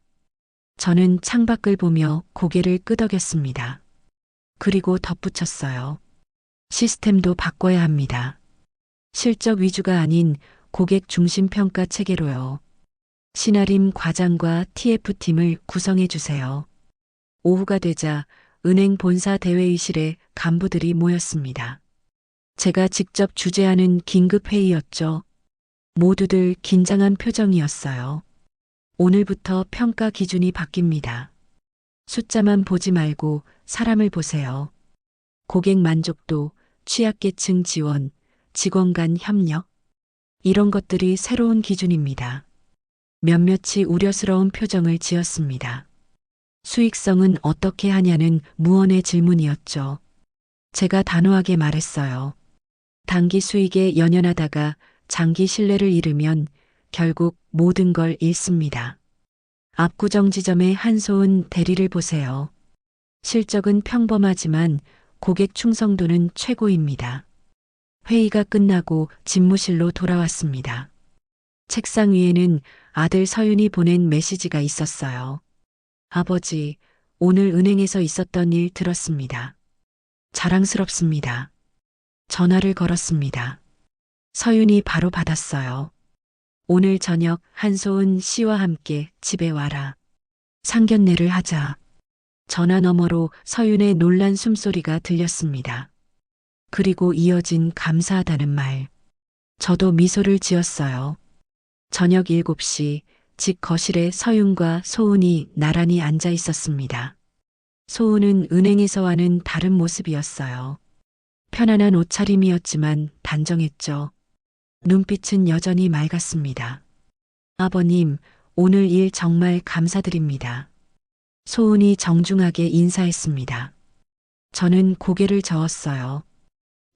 저는 창밖을 보며 고개를 끄덕였습니다. 그리고 덧붙였어요. 시스템도 바꿔야 합니다. 실적 위주가 아닌 고객 중심 평가 체계로요. 신아림 과장과 TF팀을 구성해 주세요. 오후가 되자 은행 본사 대회의실에 간부들이 모였습니다. 제가 직접 주재하는 긴급 회의였죠. 모두들 긴장한 표정이었어요. 오늘부터 평가 기준이 바뀝니다. 숫자만 보지 말고 사람을 보세요. 고객 만족도, 취약계층 지원, 직원 간 협력, 이런 것들이 새로운 기준입니다. 몇몇이 우려스러운 표정을 지었습니다. 수익성은 어떻게 하냐는 무언의 질문이었죠. 제가 단호하게 말했어요. 단기 수익에 연연하다가 장기 신뢰를 잃으면 결국 모든 걸 잃습니다. 압구정 지점의 한소은 대리를 보세요. 실적은 평범하지만 고객 충성도는 최고입니다. 회의가 끝나고 집무실로 돌아왔습니다. 책상 위에는 아들 서윤이 보낸 메시지가 있었어요. 아버지, 오늘 은행에서 있었던 일 들었습니다. 자랑스럽습니다. 전화를 걸었습니다. 서윤이 바로 받았어요. 오늘 저녁 한소은 씨와 함께 집에 와라. 상견례를 하자. 전화 너머로 서윤의 놀란 숨소리가 들렸습니다. 그리고 이어진 감사하다는 말. 저도 미소를 지었어요. 저녁 7시 집 거실에 서윤과 소은이 나란히 앉아 있었습니다. 소은은 은행에서와는 다른 모습이었어요. 편안한 옷차림이었지만 단정했죠. 눈빛은 여전히 맑았습니다. 아버님, 오늘 일 정말 감사드립니다. 소은이 정중하게 인사했습니다. 저는 고개를 저었어요.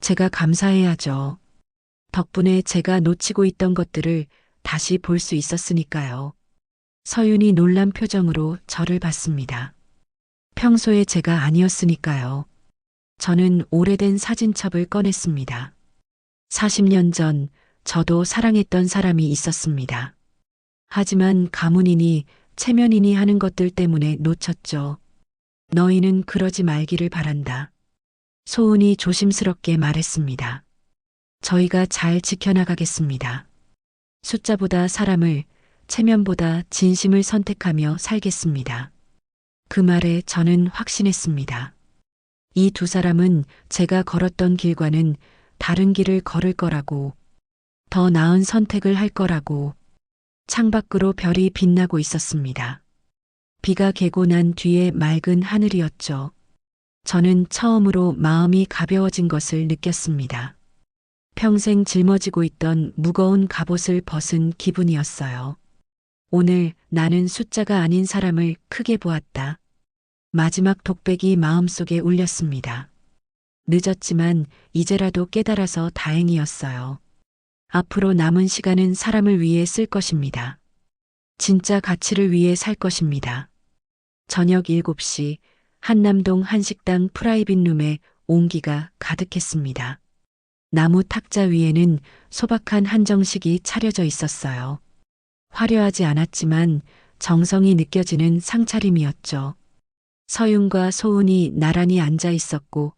제가 감사해야죠. 덕분에 제가 놓치고 있던 것들을 다시 볼 수 있었으니까요. 서윤이 놀란 표정으로 저를 봤습니다. 평소에 제가 아니었으니까요. 저는 오래된 사진첩을 꺼냈습니다. 40년 전 저도 사랑했던 사람이 있었습니다. 하지만 가문이니 체면이니 하는 것들 때문에 놓쳤죠. 너희는 그러지 말기를 바란다. 소은이 조심스럽게 말했습니다. 저희가 잘 지켜나가겠습니다. 숫자보다 사람을, 체면보다 진심을 선택하며 살겠습니다. 그 말에 저는 확신했습니다. 이 두 사람은 제가 걸었던 길과는 다른 길을 걸을 거라고, 더 나은 선택을 할 거라고. 창밖으로 별이 빛나고 있었습니다. 비가 개고 난 뒤에 맑은 하늘이었죠. 저는 처음으로 마음이 가벼워진 것을 느꼈습니다. 평생 짊어지고 있던 무거운 갑옷을 벗은 기분이었어요. 오늘 나는 숫자가 아닌 사람을 크게 보았다. 마지막 독백이 마음속에 울렸습니다. 늦었지만 이제라도 깨달아서 다행이었어요. 앞으로 남은 시간은 사람을 위해 쓸 것입니다. 진짜 가치를 위해 살 것입니다. 저녁 7시 한남동 한식당 프라이빗 룸에 온기가 가득했습니다. 나무 탁자 위에는 소박한 한정식이 차려져 있었어요. 화려하지 않았지만 정성이 느껴지는 상차림이었죠. 서윤과 소은이 나란히 앉아 있었고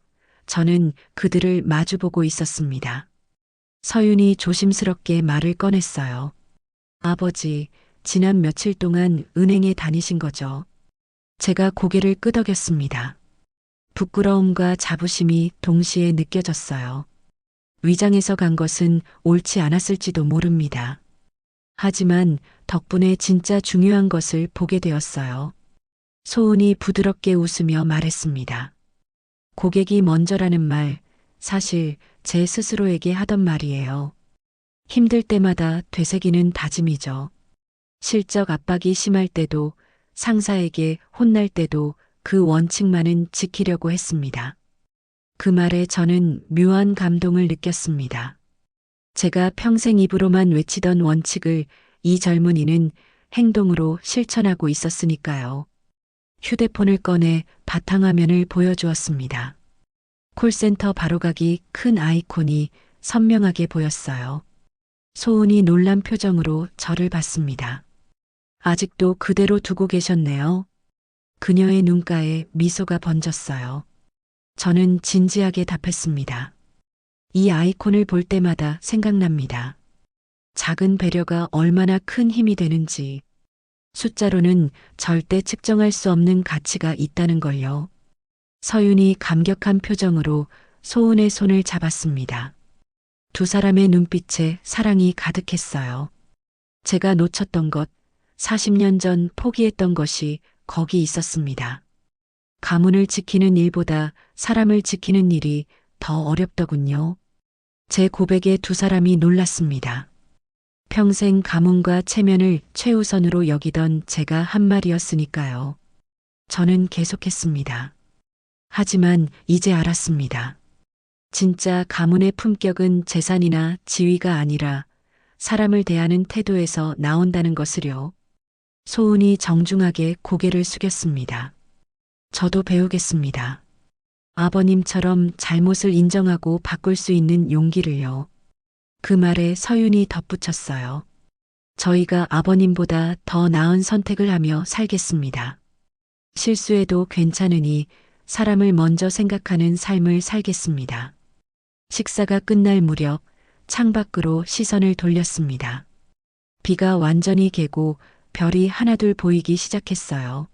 저는 그들을 마주보고 있었습니다. 서윤이 조심스럽게 말을 꺼냈어요. 아버지, 지난 며칠 동안 은행에 다니신 거죠? 제가 고개를 끄덕였습니다. 부끄러움과 자부심이 동시에 느껴졌어요. 위장해서 간 것은 옳지 않았을지도 모릅니다. 하지만 덕분에 진짜 중요한 것을 보게 되었어요. 소은이 부드럽게 웃으며 말했습니다. 고객이 먼저라는 말, 사실 제 스스로에게 하던 말이에요. 힘들 때마다 되새기는 다짐이죠. 실적 압박이 심할 때도, 상사에게 혼날 때도 그 원칙만은 지키려고 했습니다. 그 말에 저는 묘한 감동을 느꼈습니다. 제가 평생 입으로만 외치던 원칙을 이 젊은이는 행동으로 실천하고 있었으니까요. 휴대폰을 꺼내 바탕화면을 보여주었습니다. 콜센터 바로가기 큰 아이콘이 선명하게 보였어요. 소은이 놀란 표정으로 저를 봤습니다. 아직도 그대로 두고 계셨네요. 그녀의 눈가에 미소가 번졌어요. 저는 진지하게 답했습니다. 이 아이콘을 볼 때마다 생각납니다. 작은 배려가 얼마나 큰 힘이 되는지. 숫자로는 절대 측정할 수 없는 가치가 있다는 걸요. 서윤이 감격한 표정으로 소은의 손을 잡았습니다. 두 사람의 눈빛에 사랑이 가득했어요. 제가 놓쳤던 것, 40년 전 포기했던 것이 거기 있었습니다. 가문을 지키는 일보다 사람을 지키는 일이 더 어렵더군요. 제 고백에 두 사람이 놀랐습니다. 평생 가문과 체면을 최우선으로 여기던 제가 한 말이었으니까요. 저는 계속했습니다. 하지만 이제 알았습니다. 진짜 가문의 품격은 재산이나 지위가 아니라 사람을 대하는 태도에서 나온다는 것을요. 소은이 정중하게 고개를 숙였습니다. 저도 배우겠습니다. 아버님처럼 잘못을 인정하고 바꿀 수 있는 용기를요. 그 말에 서윤이 덧붙였어요. 저희가 아버님보다 더 나은 선택을 하며 살겠습니다. 실수해도 괜찮으니 사람을 먼저 생각하는 삶을 살겠습니다. 식사가 끝날 무렵 창밖으로 시선을 돌렸습니다. 비가 완전히 개고 별이 하나둘 보이기 시작했어요.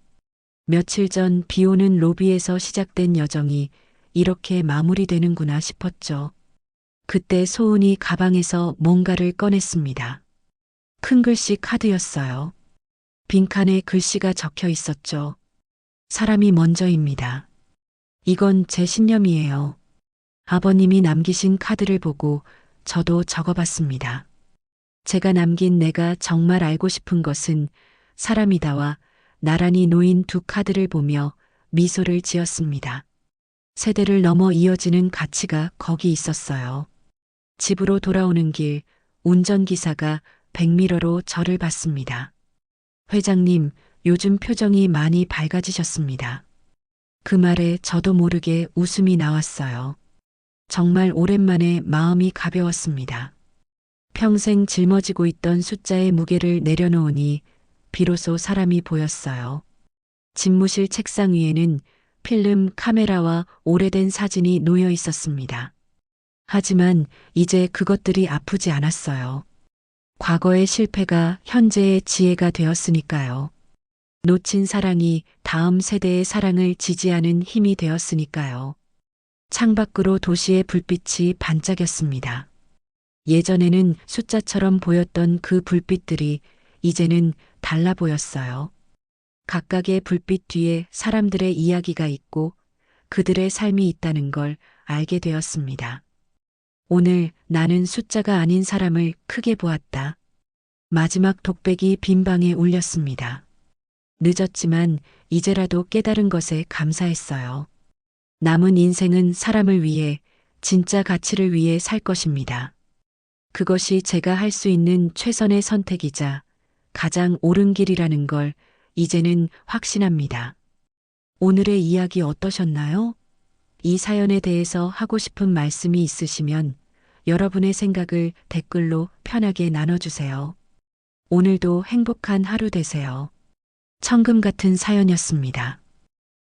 며칠 전 비 오는 로비에서 시작된 여정이 이렇게 마무리되는구나 싶었죠. 그때 소은이 가방에서 뭔가를 꺼냈습니다. 큰 글씨 카드였어요. 빈칸에 글씨가 적혀 있었죠. 사람이 먼저입니다. 이건 제 신념이에요. 아버님이 남기신 카드를 보고 저도 적어봤습니다. 제가 남긴 내가 정말 알고 싶은 것은 사람이다와 나란히 놓인 두 카드를 보며 미소를 지었습니다. 세대를 넘어 이어지는 가치가 거기 있었어요. 집으로 돌아오는 길 운전기사가 백미러로 저를 봤습니다. 회장님, 요즘 표정이 많이 밝아지셨습니다. 그 말에 저도 모르게 웃음이 나왔어요. 정말 오랜만에 마음이 가벼웠습니다. 평생 짊어지고 있던 숫자의 무게를 내려놓으니 비로소 사람이 보였어요. 집무실 책상 위에는 필름 카메라와 오래된 사진이 놓여 있었습니다. 하지만 이제 그것들이 아프지 않았어요. 과거의 실패가 현재의 지혜가 되었으니까요. 놓친 사랑이 다음 세대의 사랑을 지지하는 힘이 되었으니까요. 창밖으로 도시의 불빛이 반짝였습니다. 예전에는 숫자처럼 보였던 그 불빛들이 이제는 달라 보였어요. 각각의 불빛 뒤에 사람들의 이야기가 있고 그들의 삶이 있다는 걸 알게 되었습니다. 오늘 나는 숫자가 아닌 사람을 크게 보았다. 마지막 독백이 빈 방에 울렸습니다. 늦었지만 이제라도 깨달은 것에 감사했어요. 남은 인생은 사람을 위해, 진짜 가치를 위해 살 것입니다. 그것이 제가 할 수 있는 최선의 선택이자 가장 옳은 길이라는 걸 이제는 확신합니다. 오늘의 이야기 어떠셨나요? 이 사연에 대해서 하고 싶은 말씀이 있으시면 여러분의 생각을 댓글로 편하게 나눠주세요. 오늘도 행복한 하루 되세요. 청금 같은 사연이었습니다.